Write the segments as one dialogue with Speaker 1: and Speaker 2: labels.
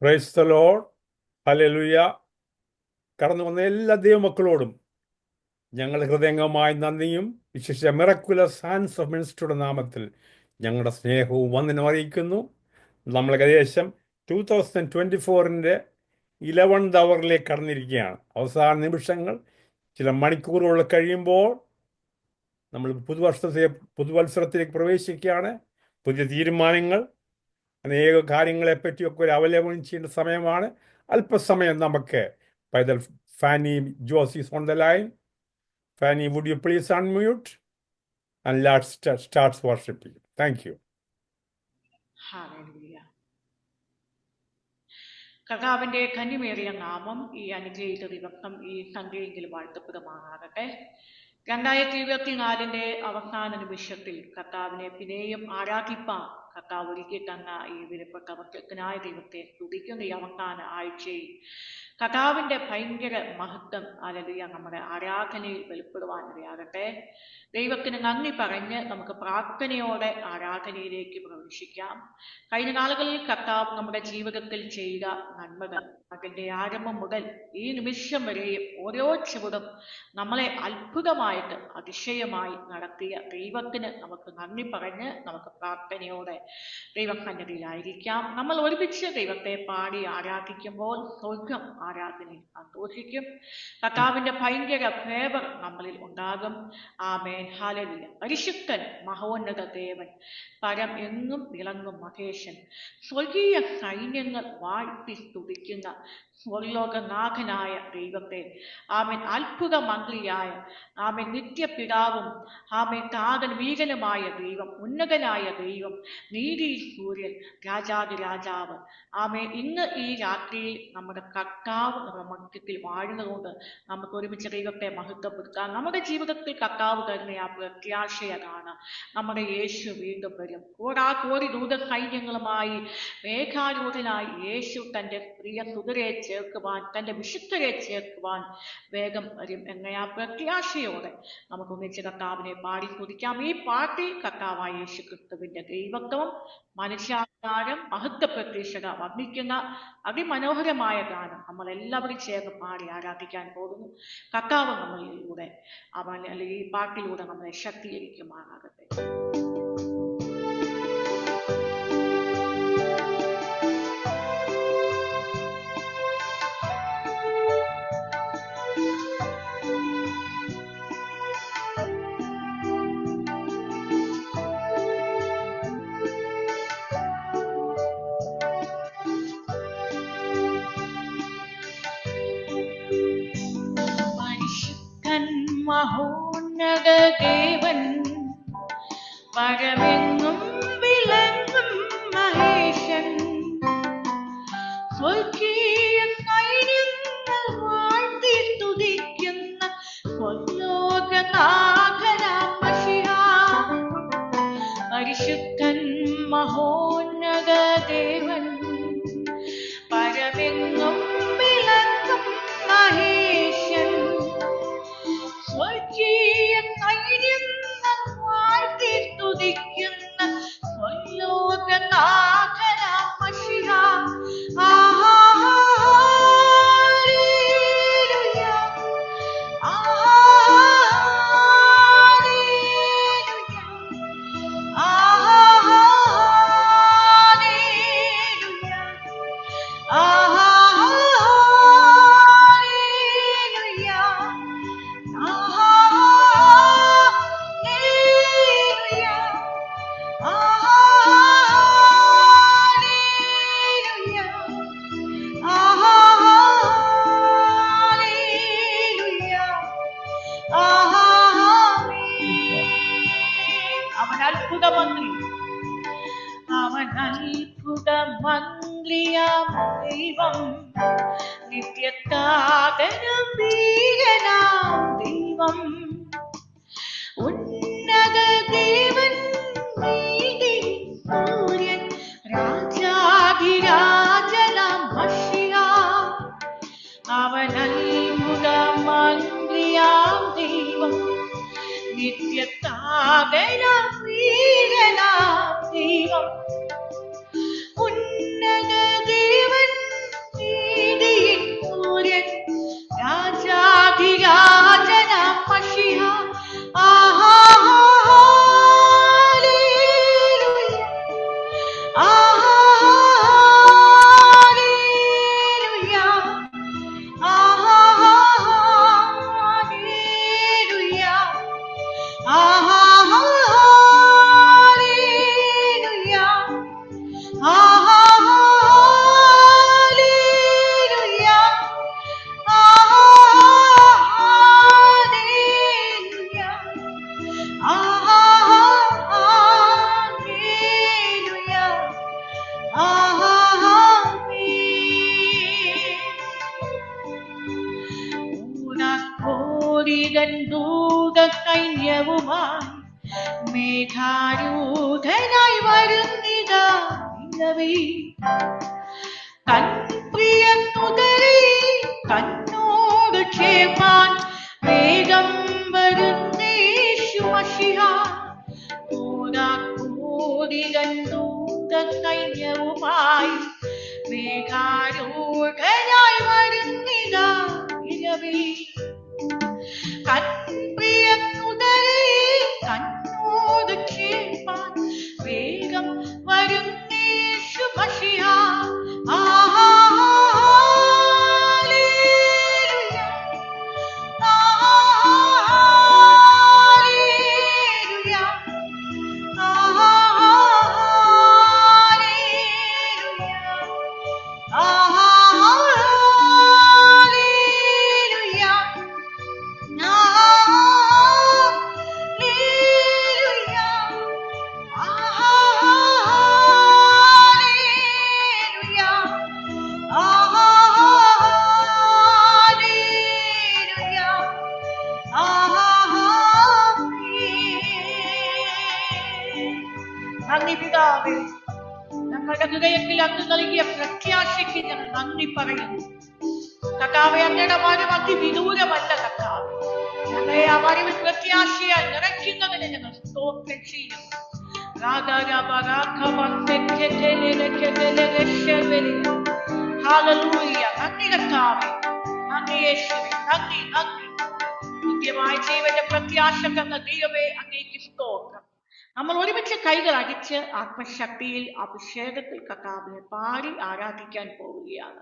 Speaker 1: Price the Lord. Hallelujah. കടന്നു വന്ന എല്ലാ ദൈവമക്കളോടും ഞങ്ങൾ ഹൃദയംഗമായ നന്ദിയും വിശേഷ മിറക്കുലസ് ഹാൻഡ്സ് ഓഫ് മിനിസ്റ്ററുടെ നാമത്തിൽ ഞങ്ങളുടെ സ്നേഹവും വന്ദനം അറിയിക്കുന്നു. നമ്മൾ ഏകദേശം 2024 11th അവറിലേക്ക് കടന്നിരിക്കുകയാണ്. അവസാന നിമിഷങ്ങൾ, ചില മണിക്കൂറുകൾ കഴിയുമ്പോൾ നമ്മൾ പുതുവത്സരത്തിലേക്ക് പ്രവേശിക്കുകയാണ്. പുതിയ തീരുമാനങ്ങൾ, അനേക കാര്യങ്ങളെപ്പറ്റിയൊക്കെ ഒരു അവലോകനം ചെയ്യേണ്ട സമയമാണ്. അല്പസമയം നമുക്ക് പൈതൽ Fanny Jose is on the line. Fanny, would you please unmute and let's start worshipping. Thank you.
Speaker 2: Hallelujah. കർത്താവിന്റെ കന്യമേറിയ നാമം ഈ അനുഗ്രഹീത ദിവസം ഈ സന്ധ്യയെങ്കിലും വാഴ്ത്തപ്പെടുമാറാകട്ടെ. 2024 അവസാന നിമിഷത്തിൽ കർത്താവിനെ പിന്നെയും ആരാധിപ്പാൻ കർത്താവ് ഒരുക്കി തന്ന ഈ വിലപ്പെട്ട വർഷത്തിനായ ദൈവത്തെ സ്തുതിക്കുന്ന ഈ അവസാന ആഴ്ചയിൽ കർത്താവിന്റെ ഭയങ്കര മഹത്വം ഹല്ലേലൂയ നമ്മുടെ ആരാധനയിൽ വെളിപ്പെടുവാൻ ഇടയാകട്ടെ. ദൈവത്തിന് നന്ദി പറഞ്ഞ് നമുക്ക് പ്രാർത്ഥനയോടെ ആരാധനയിലേക്ക് പ്രവേശിക്കാം. കഴിഞ്ഞ നാളുകളിൽ കർത്താവ് നമ്മുടെ ജീവിതത്തിൽ ചെയ്ത നന്മകൾ, അതിൻ്റെ ആരംഭം മുതൽ ഈ നിമിഷം വരെയും ഓരോ ചുവടും നമ്മളെ അത്ഭുതമായിട്ട് അതിശയമായി നടത്തിയ ദൈവത്തിന് നമുക്ക് നന്ദി പറഞ്ഞ് നമുക്ക് പ്രാർത്ഥനയോടെ ദൈവസന്നിധിയിലായിരിക്കാം. നമ്മൾ ഒരുമിച്ച് ദൈവത്തെ പാടി ആരാധിക്കുമ്പോൾ സ്വർഗം ആരാധനയിൽ സന്തോഷിക്കും. കർത്താവിന്റെ ഭയങ്കര ഫേവർ നമ്മളിൽ ഉണ്ടാകും. ആമേൻ. ഹല്ലേലൂയ. പരിശുദ്ധൻ മഹോന്നത ദേവൻ, പരം എങ്ങും വിളങ്ങും മഹേശൻ, സ്വർഗീയ സൈന്യങ്ങൾ വാഴ്ത്തി സ്തുതിക്കുന്ന സ്വർലോകനാഥനായ ദൈവത്തെ, ആമേൻ, അത്ഭുത മന്ത്രിയായ, ആമേൻ, നിത്യപിതാവും, ആമേൻ, താതൻ വീരനുമായ ദൈവം, ഉന്നതനായ ദൈവം, നീതി സൂര്യൻ, രാജാതിരാജാവ്, ആമേൻ. ഇന്ന് ഈ രാത്രിയിൽ നമ്മുടെ കർത്താവ് നമ്മുടെ മധ്യത്തിൽ വാഴുന്നതുകൊണ്ട് നമുക്ക് ഒരുമിച്ച് ദൈവത്തെ മഹത്വപ്പെടുത്താം. നമ്മുടെ ജീവിതത്തിൽ കർത്താവ് തരുന്ന ആ പ്രത്യാശയാണ് നമ്മുടെ യേശു വീണ്ടും വരും. കോടാകോടി ദൂത സൈന്യങ്ങളുമായി മേഘാരൂഢനായി യേശു തൻ്റെ പ്രിയ സുതരെ ചേർക്കുവാൻ, തൻ്റെ വിശുദ്ധരെ ചേർക്കുവാൻ വേഗം വരും എന്ന ആ പ്രത്യാശയോടെ നമുക്ക് ഒന്നിച്ച് കർത്താവിനെ പാടി സ്തുതിക്കാം. ഈ പാട്ടി കർത്താവായ യേശു ക്രിസ്തുവിന്റെ ദൈവത്വം, മനുഷ്യാവതാരം, മഹത്വ പ്രത്യക്ഷത വർണ്ണിക്കുന്ന അതിമനോഹരമായ ഗാനം നമ്മൾ എല്ലാവരും ചേർന്ന് പാടി ആരാധിക്കാൻ പോകുന്നു. കർത്താവ് നമ്മളിലൂടെ അവൻ അല്ലെങ്കിൽ ഈ പാട്ടിലൂടെ നമ്മളെ ശക്തീകരിക്കുമാറാകട്ടെ. മഹോന്നത ദേവൻ, പരമെങ്ങും വിളങ്ങും മഹേശൻ, സ്വർഗീയ സൈന്യങ്ങൾ വാഴ്ത്തി സ്തുതിക്കുന്ന സ്വർലോകനാഥനാം മശിഹാ. പരിശുദ്ധൻ മഹോന്നത ദേവൻ, പരമെങ്ങും വിളങ്ങും മഹേശൻ, സ്വർഗീയ സൈന്യങ്ങൾ വാഴ്ത്തി സ്തുതിക്കുന്ന സ്വർലോകനാഥനാം മശിഹാ. ഹല്ലേലൂയ, അവൻ അത്ഭുത മന്ത്രി, അവൻ അത്ഭുത മന്ത്രിയാം ദൈവം, നിത്യതാതനും വീരനാം ദൈവം, ഉന്നത ദേവൻ, നീതി സൂര്യൻ, രാജാധിരാജനാം മശിഹാ. അവൻ അത്ഭുത മന്ത്രിയാം ദൈവം, നിത്യതാതനാം വീരനാം ദൈവം, ഉന്നത ദേവൻ, കോടികൻ ദൂത സൈന്യവുമായി മേഘാരൂഢനായി വരുന്നിതാ നിലവി തൻ പ്രിയനുദരി തന്നോട് ചേർപ്പാൻ വേഗം വരുന്നേശു മശിഹ കോടികൻ ദൂത സൈന്യവുമായി മേഘാരൂഢനായി വരുന്നിതാ നിലവി തൻ പ്രിയനുദരി തന്നോട് ചേർപ്പാൻ വേഗം വരുന്നേശു മശിഹ നന്ദി പിതാവേ, ഞങ്ങളുടെ ഹൃദയത്തിൽ അങ്ങ് നൽകിയ പ്രത്യാശയ്ക്ക് ഞങ്ങൾ നന്ദി പറയുന്നു. കർത്താവേ, അങ്ങയുടെ വരവ് അതിവിദൂരമല്ല കർത്താവ്. ഞങ്ങളെ ആ വരവിൽ പ്രത്യാശയായി നിറയ്ക്കുന്നതിന് ഞങ്ങൾ സ്തോത്രം ചെയ്യുന്നു. ഹല്ലേലൂയ. നന്ദി കർത്താവേ, നന്ദി യേശുവേ, നന്ദി നന്ദി. നിത്യമായ ജീവന്റെ പ്രത്യാശ തന്ന ദൈവമേ, അങ്ങേക്ക് സ്തോത്രം. നമ്മൾ ഒരുമിച്ച് കൈകൾ അടിച്ച് ആത്മശക്തിയിൽ അഭിഷേകത്തിൽ കർത്താവിനെ പാടി ആരാധിക്കാൻ പോവുകയാണ്.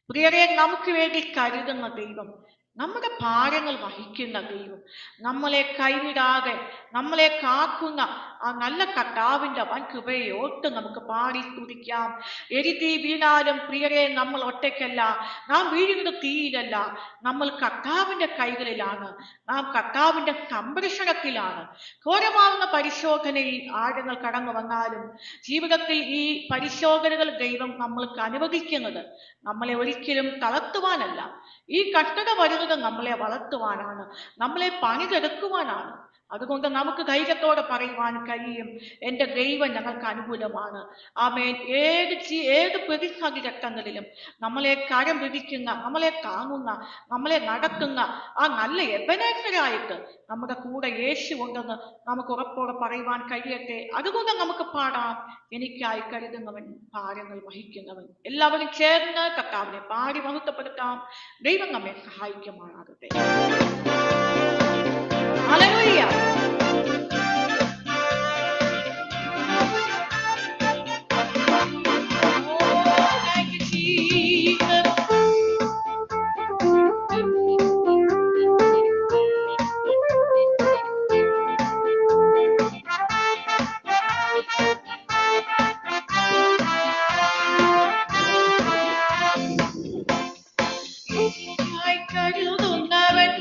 Speaker 2: പ്രിയരെ, നമുക്ക് വേണ്ടി കരുതുന്ന ദൈവം, നമ്മുടെ ഭാരങ്ങൾ വഹിക്കുന്ന ദൈവം, നമ്മളെ കൈവിടാതെ നമ്മളെ കാക്കുന്ന ആ നല്ല കർത്താവിന്റെ വൻ കൃപയെ ഓർത്ത് നമുക്ക് പാടി സ്തുതിക്കാം. എരിതീ വീണാലും പ്രിയരെ, നമ്മൾ ഒറ്റയ്ക്കല്ല. നാം വീഴുന്നത് തീയിലല്ല. നമ്മൾ കർത്താവിന്റെ കൈകളിലാണ്. നാം കർത്താവിന്റെ സംരക്ഷണത്തിലാണ്. ഘോരമാകുന്ന പരിശോധനയിൽ ആഴങ്ങൾ കടന്നു വന്നാലും ജീവിതത്തിൽ ഈ പരിശോധനകൾ ദൈവം നമ്മൾക്ക് അനുവദിക്കുന്നത് നമ്മളെ ഒരിക്കലും തളർത്തുവാനല്ല. ഈ കഷ്ടത വരുന്നത് നമ്മളെ വളർത്തുവാനാണ്, നമ്മളെ പണിതെടുക്കുവാനാണ്. അതുകൊണ്ട് നമുക്ക് ധൈര്യത്തോടെ പറയുവാൻ കഴിയും, എൻ്റെ ദൈവം ഞങ്ങൾക്ക് അനുകൂലമാണ്. ആമേൻ. ഏത് പ്രതിസന്ധി ഘട്ടങ്ങളിലും നമ്മളെ കരം പിടിക്കുന്ന, നമ്മളെ താങ്ങുന്ന, നമ്മളെ നടത്തുന്ന ആ നല്ല എബനേസരായിട്ട് നമ്മുടെ കൂടെ യേശു ഉണ്ടെന്ന് നമുക്ക് ഉറപ്പോടെ പറയുവാൻ കഴിയട്ടെ. അതുകൊണ്ട് നമുക്ക് പാടാം, എനിക്കായി കരുതുന്നവൻ ഭാരങ്ങൾ വഹിക്കുന്നവൻ. എല്ലാവരും ചേർന്ന് കർത്താവിനെ പാടി മഹത്വപ്പെടുത്താം. ദൈവം നമ്മെ സഹായിക്കുമാറാകട്ടെ. ഹല്ലേലൂയ. കരുതുന്നവൻ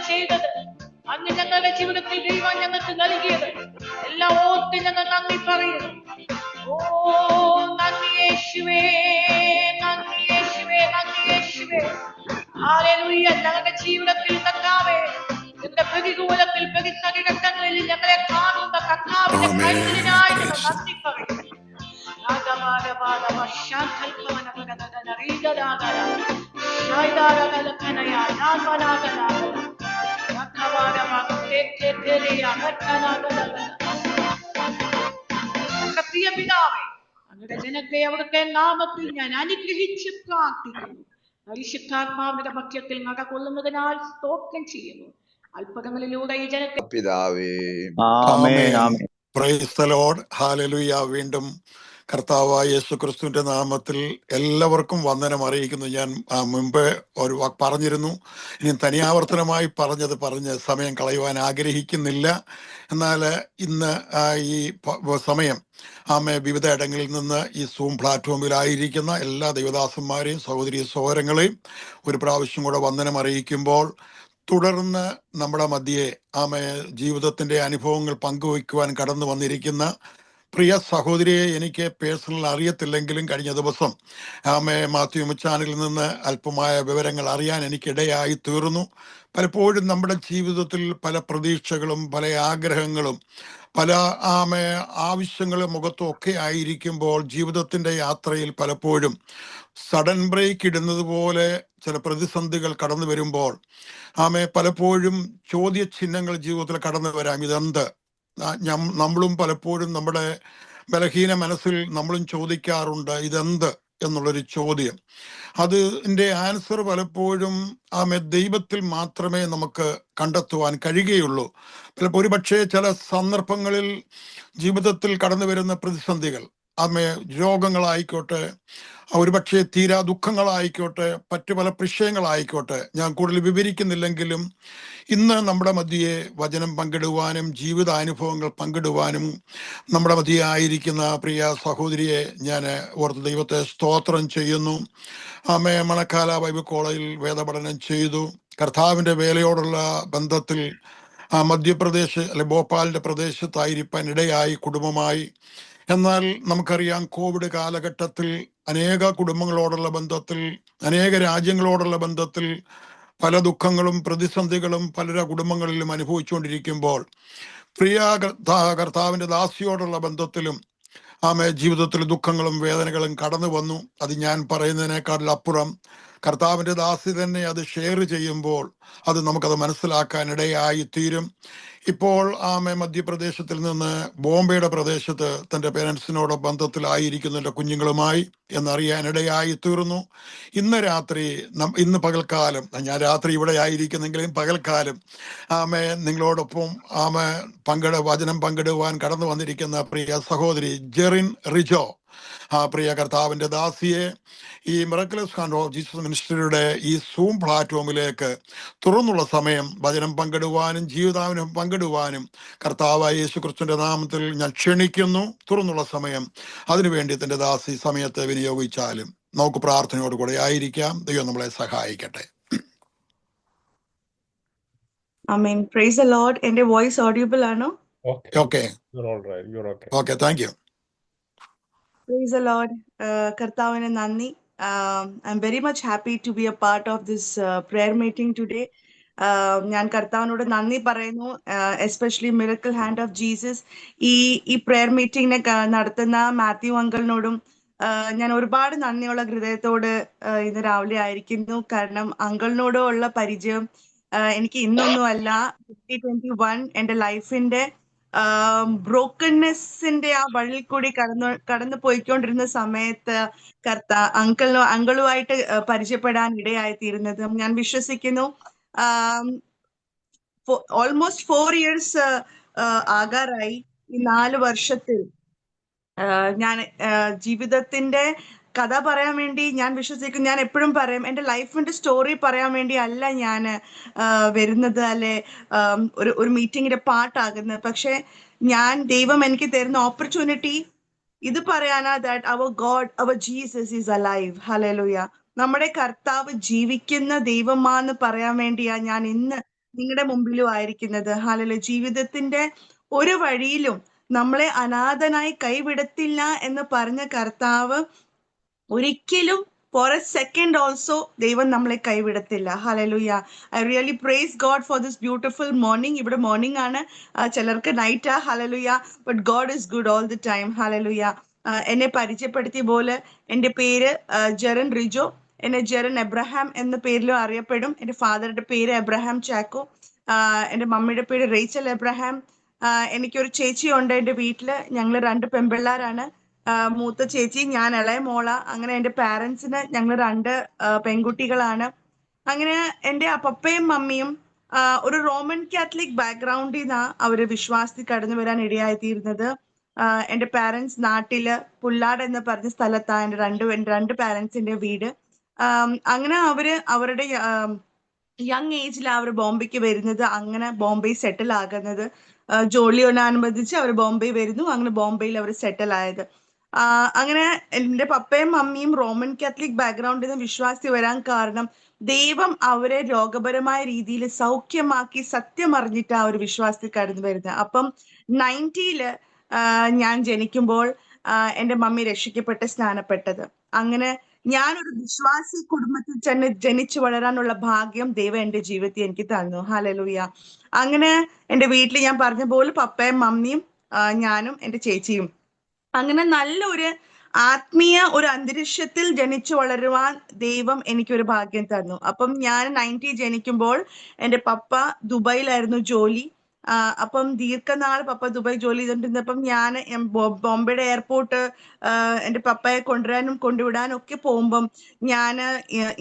Speaker 2: ചെയ്തത്, അങ്ങ് ഞങ്ങളുടെ ജീവിതത്തിൽ ദൈവം ഞങ്ങൾക്ക് നൽകിയത് എല്ലാം ഓർത്ത് ഞങ്ങൾ നന്ദി പറയുന്നു. ഓ നന്ദി യേശുവേ, നന്ദി യേശുവേ, നന്ദി യേശുവേ. ഹല്ലേലൂയ. ഞങ്ങളുടെ ജീവിതത്തിൽ കർത്താവേ, ഞങ്ങളുടെ പ്രതികൂലത്തിൽ പ്രതിസന്ധി ഘട്ടങ്ങളിൽ ഞങ്ങളെ കാണുന്ന കർത്താവിന്റെ കരുതലിനായി ഞങ്ങൾ നന്ദി പറയുന്നു. പ്രിയ പിതാവേ, അങ്ങയുടെ ജനത്തെ അവിടുത്തെ നാമത്തിൽ ഞാൻ അനുഗ്രഹിച്ച് പ്രാർത്ഥിക്കുന്നു. പരിശുദ്ധാത്മാവിന്റെ മധ്യത്തിൽ നടകൊള്ളുന്നതിനാൽ സ്തോത്രം ചെയ്യുന്നു. അത്ഭുതങ്ങളിലൂടെ ഈ ജനത്തെ
Speaker 3: പിതാവേ.
Speaker 4: ആമേൻ.
Speaker 5: ആമേൻ. Praise the Lord. ഹല്ലേലൂയ. വീണ്ടും കർത്താവായ യേശുക്രിസ്തുവിന്റെ നാമത്തിൽ എല്ലാവർക്കും വന്ദനം അറിയിക്കുന്നു. ഞാൻ മുമ്പ് ഒരു പറഞ്ഞിരുന്നു, ഇനി തനിയാവർത്തനമായി പറഞ്ഞ് സമയം കളയുവാൻ ആഗ്രഹിക്കുന്നില്ല. എന്നാൽ ഇന്ന് ഈ സമയം വിവിധ ഇടങ്ങളിൽ നിന്ന് ഈ സൂം പ്ലാറ്റ്ഫോമിലായിരിക്കുന്ന എല്ലാ ദൈവദാസന്മാരെയും സഹോദരി സഹോദരങ്ങളെയും ഒരു പ്രാവശ്യം കൂടെ വന്ദനം അറിയിക്കുമ്പോൾ, തുടർന്ന് നമ്മുടെ മധ്യേ ജീവിതത്തിന്റെ അനുഭവങ്ങൾ പങ്കുവയ്ക്കുവാൻ കടന്നു വന്നിരിക്കുന്ന പ്രിയ സഹോദരിയെ എനിക്ക് പേഴ്സണൽ അറിയത്തില്ലെങ്കിലും കഴിഞ്ഞ ദിവസം മാത്യു മുച്ചാനിൽ നിന്ന് അല്പമായ വിവരങ്ങൾ അറിയാൻ എനിക്കിടയായി തീർന്നു. പലപ്പോഴും നമ്മുടെ ജീവിതത്തിൽ പല പ്രതീക്ഷകളും പല ആഗ്രഹങ്ങളും പല ആവശ്യങ്ങളും മുഖത്തും ഒക്കെ ആയിരിക്കുമ്പോൾ ജീവിതത്തിന്റെ യാത്രയിൽ പലപ്പോഴും സഡൻ ബ്രേക്ക് ഇടുന്നത് പോലെ ചില പ്രതിസന്ധികൾ കടന്നു വരുമ്പോൾ പലപ്പോഴും ചോദ്യചിഹ്നങ്ങൾ ജീവിതത്തിൽ കടന്നു വരാം. ഇതെന്ത്? നമ്മളും പലപ്പോഴും നമ്മുടെ ബലഹീന മനസ്സിൽ നമ്മളും ചോദിക്കാറുണ്ട്, ഇതെന്ത് എന്നുള്ളൊരു ചോദ്യം. അതിൻ്റെ ആൻസർ പലപ്പോഴും ദൈവത്തിൽ മാത്രമേ നമുക്ക് കണ്ടെത്തുവാൻ കഴിയുകയുള്ളൂ. ഒരുപക്ഷെ ചില സന്ദർഭങ്ങളിൽ ജീവിതത്തിൽ കടന്നു വരുന്ന പ്രതിസന്ധികൾ രോഗങ്ങളായിക്കോട്ടെ, ഒരുപക്ഷെ തീരാ ദുഃഖങ്ങളായിക്കോട്ടെ, മറ്റു പല വിഷയങ്ങളായിക്കോട്ടെ, ഞാൻ കൂടുതൽ വിവരിക്കുന്നില്ലെങ്കിലും ഇന്ന് നമ്മുടെ മധ്യയെ വചനം പങ്കിടുവാനും ജീവിതാനുഭവങ്ങൾ പങ്കിടുവാനും നമ്മുടെ മധ്യയെ ആയിരിക്കുന്ന പ്രിയ സഹോദരിയെ ഞാൻ ഓർത്ത് ദൈവത്തെ സ്തോത്രം ചെയ്യുന്നു. മണക്കാല ബൈബിൾ കോളേജിൽ വേദപഠനം ചെയ്തു. കർത്താവിൻ്റെ വേലയോടുള്ള ബന്ധത്തിൽ മധ്യപ്രദേശ് ഭോപ്പാലിൻ്റെ പ്രദേശത്തായിരിക്കാൻ ഇടയായി കുടുംബമായി. എന്നാൽ നമുക്കറിയാം, കോവിഡ് കാലഘട്ടത്തിൽ അനേക കുടുംബങ്ങളോടുള്ള ബന്ധത്തിൽ, അനേക രാജ്യങ്ങളോടുള്ള ബന്ധത്തിൽ പല ദുഃഖങ്ങളും പ്രതിസന്ധികളും പല കുടുംബങ്ങളിലും അനുഭവിച്ചുകൊണ്ടിരിക്കുമ്പോൾ പ്രിയ കർത്താവിൻ്റെ ദാസിയോടുള്ള ബന്ധത്തിലും ജീവിതത്തിൽ ദുഃഖങ്ങളും വേദനകളും കടന്നു വന്നു. അത് ഞാൻ പറയുന്നതിനേക്കാളപ്പുറം കർത്താവിൻ്റെ ദാസി തന്നെ അത് ഷെയർ ചെയ്യുമ്പോൾ അത് നമുക്കത് മനസ്സിലാക്കാൻ ഇടയായി തീരും. ഇപ്പോൾ മധ്യപ്രദേശത്തിൽ നിന്ന് ബോംബെയുടെ പ്രദേശത്ത് തൻ്റെ പേരൻസിനോട് ബന്ധത്തിലായിരിക്കുന്ന എൻ്റെ കുഞ്ഞുങ്ങളുമായി എന്നറിയാനിടയായി തീർന്നു. ഇന്ന് പകൽക്കാലം, ഞാൻ രാത്രി ഇവിടെ ആയിരിക്കുന്നെങ്കിലും പകൽക്കാലം നിങ്ങളോടൊപ്പം വചനം പങ്കിടുവാൻ കടന്നു വന്നിരിക്കുന്ന പ്രിയ സഹോദരി ജെറിൻ റിജോ, പ്രിയ കർത്താവിൻ്റെ ദാസിയെ ഈ മിറക്കിൾസ് ഹാൻഡ് ഓഫ് ജീസസ് മിനിസ്ട്രിയുടെ ഈ സൂം പ്ലാറ്റ്ഫോമിലേക്ക് തുറന്നുള്ള സമയം വചനം പങ്കിടുവാനും ജീവിതാനുഭവം പങ്കിടുവാനും കർത്താവായ യേശുക്രിസ്തുവിന്റെ നാമത്തിൽ ഞാൻ ക്ഷണിക്കുന്നു. തുറന്നുള്ള സമയം അതിനുവേണ്ടി തന്റെ ദാസി സമയത്തെ വിനിയോഗിച്ചാലും നമുക്ക് പ്രാർത്ഥനയോടുകൂടെ ആയിരിക്കാം. ദൈവം നമ്മളെ സഹായിക്കട്ടെ.
Speaker 4: ആമേൻ. Praise the Lord. എൻ്റെ വോയിസ് ഓഡിയബിൾ ആണോ?
Speaker 1: Okay. Okay,
Speaker 5: thank you.
Speaker 4: Praise the Lord. കർത്താവിന് നന്ദി. I'm very much happy to be a part of this prayer meeting today. ഞാൻ കർത്താവിനോട് നന്ദി പറയുന്നു, especially miracle hand of Jesus ഈ പ്രെയർ മീറ്റിംഗിനെ നടത്തുന്ന മാത്യു അങ്കിളിനോടും ഞാൻ ഒരുപാട് നന്ദിയുള്ള ഹൃദയത്തോട് ഇന്ന് രാവിലെ ആയിരിക്കുന്നു. കാരണം അങ്കിളിനോടുള്ള പരിചയം എനിക്ക് ഇന്നൊന്നുമല്ല, 2021 എൻ്റെ ലൈഫിന്റെ ബ്രോക്കൺനെസ്സിന്റെ ആ വഴിയിൽ കൂടി കടന്നു പോയിക്കൊണ്ടിരുന്ന സമയത്ത് അങ്കിളുമായിട്ട് പരിചയപ്പെടാൻ ഇടയായിത്തീരുന്നത് ഞാൻ വിശ്വസിക്കുന്നു. Almost 4 years ആകാറായി. ഈ 4 വർഷത്തിൽ ഞാൻ ജീവിതത്തിന്റെ കഥ പറയാൻ വേണ്ടി ഞാൻ വിശ്വസിക്കുന്നു. ഞാൻ എപ്പോഴും പറയും, എൻ്റെ ലൈഫിന്റെ സ്റ്റോറി പറയാൻ വേണ്ടി അല്ല ഞാൻ വരുന്നത്, അല്ലെ ഒരു മീറ്റിങ്ങിന്റെ പാർട്ടാകുന്നത്. പക്ഷെ ദൈവം എനിക്ക് തരുന്ന ഓപ്പർച്യൂണിറ്റി ഇത് പറയാനാ, that our God, our Jesus is alive. Hallelujah. നമ്മുടെ കർത്താവ് ജീവിക്കുന്ന ദൈവമാന്ന് പറയാൻ വേണ്ടിയാ ഞാൻ ഇന്ന് നിങ്ങളുടെ മുമ്പിലും ആയിരിക്കുന്നത്. ഹല്ലേലൂയ. ജീവിതത്തിന്റെ ഒരു വഴിയിലും നമ്മളെ അനാഥനായി കൈവിടത്തില്ല എന്ന് പറഞ്ഞ കർത്താവ് ഒരിക്കലും ഫോർ എ സെക്കൻഡ് ഓൾസോ ദൈവം നമ്മളെ കൈവിടത്തില്ല. ഹല്ലേലൂയ. I really praise God for this beautiful morning. ഇവിടെ മോർണിംഗ് ആണ്, ചിലർക്ക് നൈറ്റാ. ഹല്ലേലൂയ. But God is good all the time. ഹല്ലേലൂയ. എന്നെ പരിചയപ്പെടുത്തിയ പോലെ എൻ്റെ പേര് ജെറൻ റിജോ. എന്നെ ജെറൻ എബ്രഹാം എന്ന പേരിലും അറിയപ്പെടും. എൻ്റെ ഫാദറുടെ പേര് എബ്രഹാം ചാക്കോ. എൻ്റെ മമ്മിയുടെ പേര് റേച്ചൽ എബ്രഹാം. എനിക്കൊരു ചേച്ചിയുണ്ട് എൻ്റെ വീട്ടില്. ഞങ്ങൾ 2 പെൺപിള്ളാരാണ്. മൂത്ത ചേച്ചി, ഞാൻ ഇളയ മോള. അങ്ങനെ എൻ്റെ പാരൻസിന് ഞങ്ങൾ 2 പെൺകുട്ടികളാണ്. അങ്ങനെ എൻ്റെ പപ്പയും മമ്മിയും ഒരു റോമൻ കാത്തലിക് ബാക്ക്ഗ്രൗണ്ടിൽ നിന്നാ അവര് വിശ്വാസത്തിൽ കടന്നു വരാൻ ഇടയായിത്തീരുന്നത്. എൻ്റെ പാരൻസ് നാട്ടില് പുല്ലാട് എന്ന് പറഞ്ഞ സ്ഥലത്താണ് എൻ്റെ രണ്ട് പാരൻസിന്റെ വീട്. അങ്ങനെ അവര് അവരുടെ യങ് ഏജിൽ അവർ ബോംബെക്ക് വരുന്നത്, അങ്ങനെ ബോംബെ സെറ്റിൽ ആകുന്നത്. ജോലിയോടനുബന്ധിച്ച് അവർ ബോംബെ വരുന്നു. അങ്ങനെ ബോംബെയിൽ അവർ സെറ്റിൽ ആയത്. അങ്ങനെ എൻ്റെ പപ്പയും മമ്മിയും റോമൻ കാത്തലിക് ബാക്ക്ഗ്രൗണ്ടിൽ നിന്ന് വിശ്വാസി വരാൻ കാരണം ദൈവം അവരെ രോഗപരമായ രീതിയിൽ സൗഖ്യമാക്കി സത്യം അറിഞ്ഞിട്ട് ആ ഒരു വിശ്വാസത്തിൽ കടന്നു വരുന്നത്. അപ്പം 90-ല് ഞാൻ ജനിക്കുമ്പോൾ എൻ്റെ മമ്മി രക്ഷിക്കപ്പെട്ട് സ്നാനപ്പെട്ടത്. അങ്ങനെ ഞാനൊരു വിശ്വാസി കുടുംബത്തിൽ തന്നെ ജനിച്ചു വളരാനുള്ള ഭാഗ്യം ദൈവം എൻ്റെ ജീവിതത്തിൽ എനിക്ക് തന്നു. ഹല്ലേലൂയ. അങ്ങനെ എൻ്റെ വീട്ടിൽ ഞാൻ പറഞ്ഞ പോലെ പപ്പയും മമ്മിയും ഞാനും എൻ്റെ ചേച്ചിയും അങ്ങനെ നല്ലൊരു ആത്മീയ ഒരു അന്തരീക്ഷത്തിൽ ജനിച്ചു വളരുവാൻ ദൈവം എനിക്കൊരു ഭാഗ്യം തന്നു. അപ്പം ഞാൻ 90 ജനിക്കുമ്പോൾ എൻ്റെ പപ്പ ദുബായിലായിരുന്നു ജോലി. അപ്പം ദീർഘനാൾ പപ്പ ദുബായ് ജോലി ചെയ്തിരുന്നപ്പം ഞാൻ ബോംബെയുടെ എയർപോർട്ട് എൻ്റെ പപ്പയെ കൊണ്ടുവരാനും കൊണ്ടുവിടാനും ഒക്കെ പോകുമ്പം ഞാൻ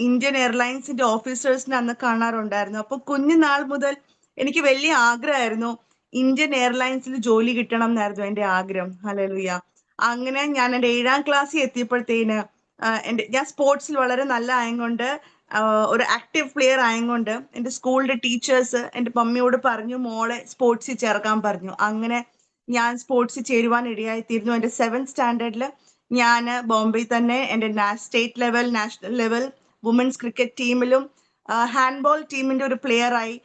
Speaker 4: ഇന്ത്യൻ എയർലൈൻസിന്റെ ഓഫീസേഴ്സിനെ അന്ന് കാണാറുണ്ടായിരുന്നു. അപ്പൊ കുഞ്ഞുനാൾ മുതൽ എനിക്ക് വലിയ ആഗ്രഹമായിരുന്നു ഇന്ത്യൻ എയർലൈൻസിൽ ജോലി കിട്ടണം എന്നായിരുന്നു എൻ്റെ ആഗ്രഹം. ഹല്ലേലൂയ. അങ്ങനെ ഞാൻ എൻ്റെ 7ാം ക്ലാസ്സിൽ എത്തിയപ്പോഴത്തേന് ഞാൻ സ്പോർട്സിൽ വളരെ നല്ല ആയതുകൊണ്ട്, ഒരു ആക്റ്റീവ് പ്ലെയർ ആയതുകൊണ്ട് എൻ്റെ സ്കൂളിന്റെ ടീച്ചേഴ്സ് എൻ്റെ മമ്മിയോട് പറഞ്ഞു മോളെ സ്പോർട്സിൽ ചേർക്കാൻ പറഞ്ഞു. അങ്ങനെ ഞാൻ സ്പോർട്സിൽ ചേരുവാൻ ഇടയായിത്തീരുന്നു. എൻ്റെ 7th സ്റ്റാൻഡേർഡിൽ ഞാൻ ബോംബെ തന്നെ എൻ്റെ state level, national level, women's cricket ടീമിലും ഹാൻഡ്ബോൾ ടീമിന്റെ ഒരു പ്ലെയറായി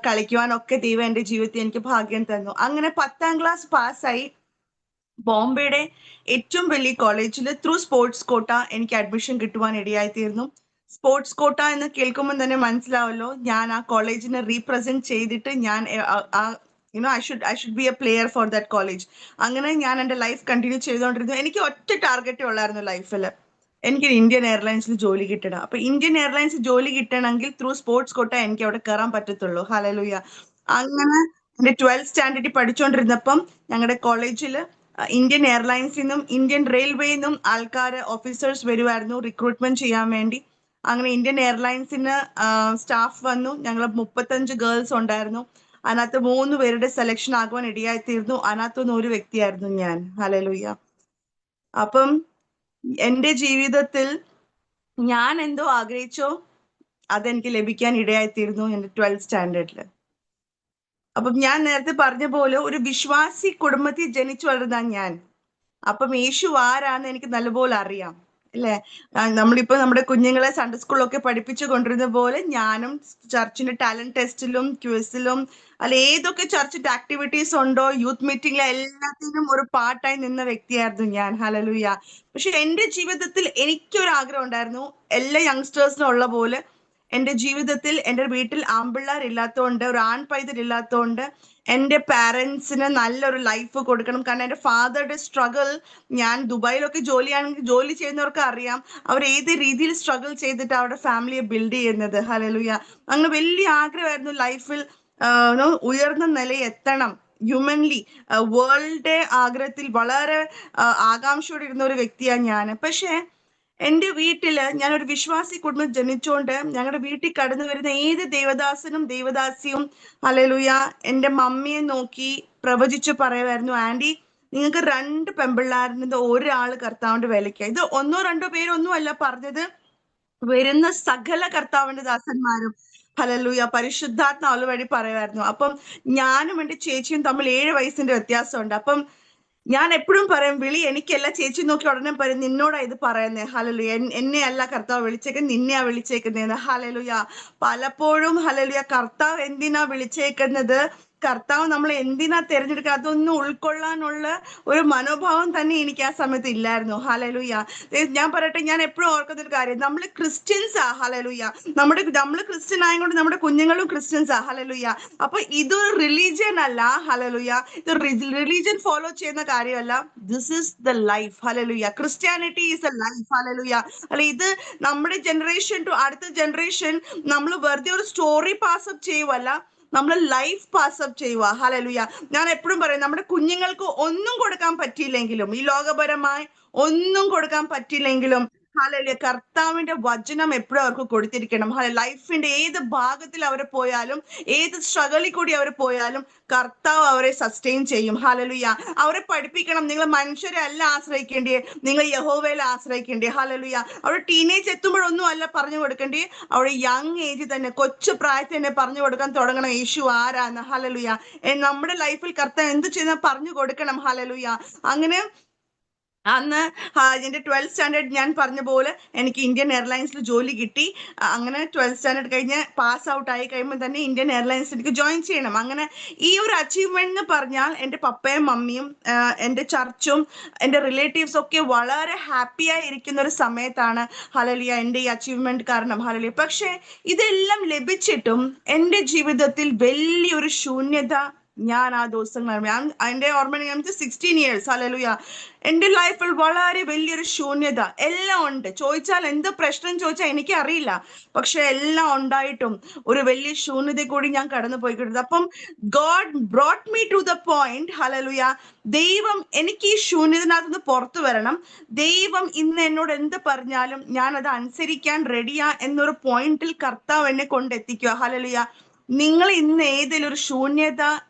Speaker 4: കളിക്കുവാനൊക്കെ ദൈവം എൻ്റെ ജീവിതത്തിൽ എനിക്ക് ഭാഗ്യം തന്നു. അങ്ങനെ 10ാം ക്ലാസ് പാസ്സായി ബോംബെയുടെ ഏറ്റവും വലിയ കോളേജിൽ ത്രൂ സ്പോർട്സ് കോട്ട എനിക്ക് അഡ്മിഷൻ കിട്ടുവാൻ ഇടയായിത്തീർന്നു. സ്പോർട്സ് കോട്ട എന്ന് കേൾക്കുമ്പോൾ തന്നെ മനസ്സിലാവല്ലോ, ഞാൻ ആ കോളേജിനെ റീപ്രസെന്റ് ചെയ്തിട്ട് ഞാൻ I should be A player for that college. അങ്ങനെ ഞാൻ എൻ്റെ ലൈഫ് കണ്ടിന്യൂ ചെയ്തുകൊണ്ടിരുന്നു. എനിക്ക് ഒറ്റ ടാർഗറ്റേ ഉള്ളായിരുന്നു ലൈഫിൽ, എനിക്ക് ഇന്ത്യൻ എയർലൈൻസിൽ ജോലി കിട്ടണം. അപ്പൊ ഇന്ത്യൻ എയർലൈൻസ് ജോലി കിട്ടണമെങ്കിൽ ത്രൂ സ്പോർട്സ് കോട്ട എനിക്ക് അവിടെ കയറാൻ പറ്റത്തുള്ളൂ. ഹല്ലേലൂയ. അങ്ങനെ എൻ്റെ 12th സ്റ്റാൻഡേർഡിൽ പഠിച്ചുകൊണ്ടിരുന്നപ്പം ഞങ്ങളുടെ കോളേജിൽ ഇന്ത്യൻ എയർലൈൻസിൽ നിന്നും ഇന്ത്യൻ റെയിൽവേയിൽ നിന്നും ആൾക്കാര് ഓഫീസേഴ്സ് വരുമായിരുന്നു റിക്രൂട്ട്മെന്റ് ചെയ്യാൻ വേണ്ടി. അങ്ങനെ ഇന്ത്യൻ എയർലൈൻസിന് സ്റ്റാഫ് വന്നു. ഞങ്ങൾ 35 ഗേൾസ് ഉണ്ടായിരുന്നു. അതിനകത്ത് 3 പേരുടെ സെലക്ഷൻ ആകുവാൻ ഇടയായിത്തീർന്നു. അതിനകത്തുനിന്ന് ഒരു വ്യക്തിയായിരുന്നു ഞാൻ. ഹല്ലേലൂയ. അപ്പം എൻ്റെ ജീവിതത്തിൽ ഞാൻ എന്തോ ആഗ്രഹിച്ചോ അതെനിക്ക് ലഭിക്കാൻ ഇടയായിത്തീർന്നു എൻ്റെ 12th സ്റ്റാൻഡേർഡിൽ. അപ്പം ഞാൻ നേരത്തെ പറഞ്ഞ പോലെ ഒരു വിശ്വാസി കുടുംബത്തിൽ ജനിച്ചു വളർന്ന ഞാൻ. അപ്പം യേശു ആരാന്ന് എനിക്ക് നല്ലപോലെ അറിയാം, അല്ലേ? നമ്മളിപ്പോ നമ്മുടെ കുഞ്ഞുങ്ങളെ സൺഡേ സ്കൂളിലൊക്കെ പഠിപ്പിച്ചു കൊണ്ടിരുന്ന പോലെ ഞാനും ചർച്ചിന്റെ ടാലന്റ് ടെസ്റ്റിലും ക്വിസിലും അല്ല ഏതൊക്കെ ചർച്ചിന്റെ ആക്ടിവിറ്റീസ് ഉണ്ടോ, യൂത്ത് മീറ്റിംഗിലെ എല്ലാത്തിനും ഒരു പാർട്ടായി നിന്ന വ്യക്തിയായിരുന്നു ഞാൻ. ഹല്ലേലൂയ. പക്ഷെ എൻ്റെ ജീവിതത്തിൽ എനിക്കൊരു ആഗ്രഹം ഉണ്ടായിരുന്നു, എല്ലാ യങ്സ്റ്റേഴ്സിനും ഉള്ള പോലെ. എൻ്റെ ജീവിതത്തിൽ എൻ്റെ വീട്ടിൽ ആൺപിള്ളേർ ഇല്ലാത്തതുകൊണ്ട്, ഒരു ആൺ പൈതൽ ഇല്ലാത്തതുകൊണ്ട് എൻ്റെ പാരൻസിന് നല്ലൊരു ലൈഫ് കൊടുക്കണം. കാരണം എൻ്റെ ഫാദറുടെ സ്ട്രഗിൾ, ഞാൻ ദുബായിലൊക്കെ ജോലി ചെയ്യുന്നവർക്ക് അറിയാം അവർ ഏത് രീതിയിൽ സ്ട്രഗിൾ ചെയ്തിട്ട് അവരുടെ ഫാമിലിയെ ബിൽഡ് ചെയ്യുന്നത്. ഹല്ലേലൂയ. അങ്ങനെ വലിയ ആഗ്രഹമായിരുന്നു ലൈഫിൽ ഉയർന്ന നിലയിൽ എത്തണം, ഹ്യൂമൻലി വേൾഡ് ആഗ്രഹത്തിൽ വളരെ ആകാംക്ഷയോടെ ഇരുന്ന ഒരു വ്യക്തിയാണ് ഞാൻ. പക്ഷെ എൻ്റെ വീട്ടില് ഞാനൊരു വിശ്വാസി കുടുംബം ജനിച്ചുകൊണ്ട് ഞങ്ങളുടെ വീട്ടിൽ കടന്നു വരുന്ന ഏത് ദേവദാസനും ദേവദാസിയും ഹല്ലേലൂയ എൻ്റെ മമ്മിയെ നോക്കി പ്രവചിച്ചു പറയുമായിരുന്നു, ആന്റി നിങ്ങൾക്ക് 2 പെമ്പിള്ളാരിന് ഒരാള് കർത്താവിന്റെ വിലയ്ക്ക്. ഇത് 1 2 പേരൊന്നും അല്ല പറഞ്ഞത്, വരുന്ന സകല കർത്താവിന്റെ ദാസന്മാരും ഹല്ലേലൂയ പരിശുദ്ധാത്മാവ് വഴി പറയുമായിരുന്നു. അപ്പം ഞാനും എൻ്റെ ചേച്ചിയും തമ്മിൽ 7 വയസ്സിന്റെ വ്യത്യാസമുണ്ട്. അപ്പം ഞാൻ എപ്പോഴും പറയും, വിളി എനിക്കല്ല. ചേച്ചി നോക്കി ഉടനെ പറയും, നിന്നോടാ ഇത് പറയുന്നേ. ഹല്ലേലൂയ. എന്നെ അല്ല കർത്താവ് വിളിച്ചേക്കുന്നത്, നിന്നെയാ വിളിച്ചേക്കുന്നതെന്ന്. ഹല്ലേലൂയ. പലപ്പോഴും ഹല്ലേലൂയ കർത്താവ് എന്തിനാ വിളിച്ചേക്കുന്നത്, കർത്താവ് നമ്മളെ എന്തിനാ തിരഞ്ഞെടുക്കുക, അതൊന്നും ഉൾക്കൊള്ളാനുള്ള ഒരു മനോഭാവം തന്നെ എനിക്ക് ആ സമയത്ത് ഇല്ലായിരുന്നു. ഹല്ലേലൂയ. ഞാൻ പറയട്ടെ, ഞാൻ എപ്പോഴും ഓർക്കുന്ന ഒരു കാര്യം, നമ്മൾ ക്രിസ്ത്യൻസാ. ഹല്ലേലൂയ. നമ്മൾ ക്രിസ്ത്യൻ ആയതുകൊണ്ട് നമ്മുടെ കുഞ്ഞുങ്ങളും ക്രിസ്ത്യൻസാ. ഹല്ലേലൂയ. അപ്പൊ ഇതൊരു റിലീജിയൻ അല്ല. ഹല്ലേലൂയ. ഇത് റിലീജിയൻ ഫോളോ ചെയ്യുന്ന കാര്യമല്ല. This is the life. Hallelujah. Christianity is A life. Hallelujah. അല്ല, ഇത് നമ്മുടെ ജനറേഷൻ ടു അടുത്ത ജനറേഷൻ നമ്മൾ വെറുതെ ഒരു സ്റ്റോറി പാസ്അപ്പ് ചെയ്യുവല്ല, നമ്മൾ ലൈഫ് പാസ്അപ്പ് ചെയ്യുക. ഹല്ലേലൂയ. ഞാൻ എപ്പോഴും പറയും, നമ്മുടെ കുഞ്ഞുങ്ങൾക്ക് ഒന്നും കൊടുക്കാൻ പറ്റിയില്ലെങ്കിലും, ഈ ലോകപരമായി ഒന്നും കൊടുക്കാൻ പറ്റിയില്ലെങ്കിലും, ഹല്ലേലൂയ, കർത്താവിന്റെ വചനം എപ്പോഴും അവർക്ക് കൊടുത്തിരിക്കണം. ലൈഫിന്റെ ഏത് ഭാഗത്തിൽ അവർ പോയാലും, ഏത് സ്ട്രഗിളിൽ കൂടി അവർ പോയാലും, കർത്താവ് അവരെ സസ്റ്റെയിൻ ചെയ്യും. ഹല്ലേലൂയ. അവരെ പഠിപ്പിക്കണം, നിങ്ങൾ മനുഷ്യരെ അല്ല ആശ്രയിക്കേണ്ടേ, നിങ്ങൾ യഹോവയിൽ ആശ്രയിക്കേണ്ടേ. ഹല്ലേലൂയ. അവർ ടീനേജ് എത്തുമ്പോഴൊന്നും അല്ല പറഞ്ഞു കൊടുക്കേണ്ടേ, അവരുടെ യങ് ഏജ് തന്നെ, കൊച്ചു പ്രായത്തിൽ തന്നെ പറഞ്ഞു കൊടുക്കാൻ തുടങ്ങണം യേശു ആരാന്ന്. ഹല്ലേലൂയ. നമ്മുടെ ലൈഫിൽ കർത്താവ് എന്ത് ചെയ്യുന്ന പറഞ്ഞു കൊടുക്കണം. ഹല്ലേലൂയ. അങ്ങനെ അന്ന് എന്റെ 12th സ്റ്റാൻഡേർഡ് ഞാൻ പറഞ്ഞ പോലെ എനിക്ക് ഇന്ത്യൻ എയർലൈൻസിൽ ജോലി കിട്ടി. അങ്ങനെ 12th സ്റ്റാൻഡേർഡ് കഴിഞ്ഞ് പാസ് ഔട്ട് ആയി കഴിയുമ്പോൾ തന്നെ ഇന്ത്യൻ എയർലൈൻസ് എനിക്ക് ജോയിൻ ചെയ്യണം. അങ്ങനെ ഈ ഒരു അച്ചീവ്മെന്റ് എന്ന് പറഞ്ഞാൽ എൻ്റെ പപ്പയും മമ്മിയും എൻ്റെ ചർച്ചും എൻ്റെ റിലേറ്റീവ്സും ഒക്കെ വളരെ ഹാപ്പിയായി ഇരിക്കുന്ന ഒരു സമയത്താണ് ഹല്ലേലൂയ എൻ്റെ ഈ അച്ചീവ്മെന്റ് കാരണം. ഹല്ലേലൂയ. പക്ഷെ ഇതെല്ലാം ലഭിച്ചിട്ടും എൻ്റെ ജീവിതത്തിൽ വലിയൊരു ശൂന്യത ഞാൻ ആ ദിവസങ്ങൾ, എൻ്റെ ഓർമ്മ 16 years. ഹല്ലേലൂയ. എൻ്റെ ലൈഫിൽ വളരെ വലിയൊരു ശൂന്യത എല്ലാം ഉണ്ട്. ചോദിച്ചാൽ എന്ത് പ്രശ്നം ചോദിച്ചാൽ എനിക്ക് അറിയില്ല. പക്ഷെ എല്ലാം ഉണ്ടായിട്ടും ഒരു വലിയ ശൂന്യത കൂടി ഞാൻ കടന്നു പോയിക്കൊണ്ടിരുന്നത്. അപ്പം God brought me to the point. Hallelujah. ദൈവം എനിക്ക് ഈ ശൂന്യതനകത്തുനിന്ന് പുറത്തു വരണം. ദൈവം ഇന്ന് എന്നോട് എന്ത് പറഞ്ഞാലും ഞാൻ അത് അനുസരിക്കാൻ റെഡിയാ എന്നൊരു പോയിന്റിൽ കർത്താവ് എന്നെ കൊണ്ടെത്തിക്കുക. ഹല്ലേലൂയ. നിങ്ങൾ ഇന്ന് ഏതെങ്കിലും ഒരു ശൂന്യത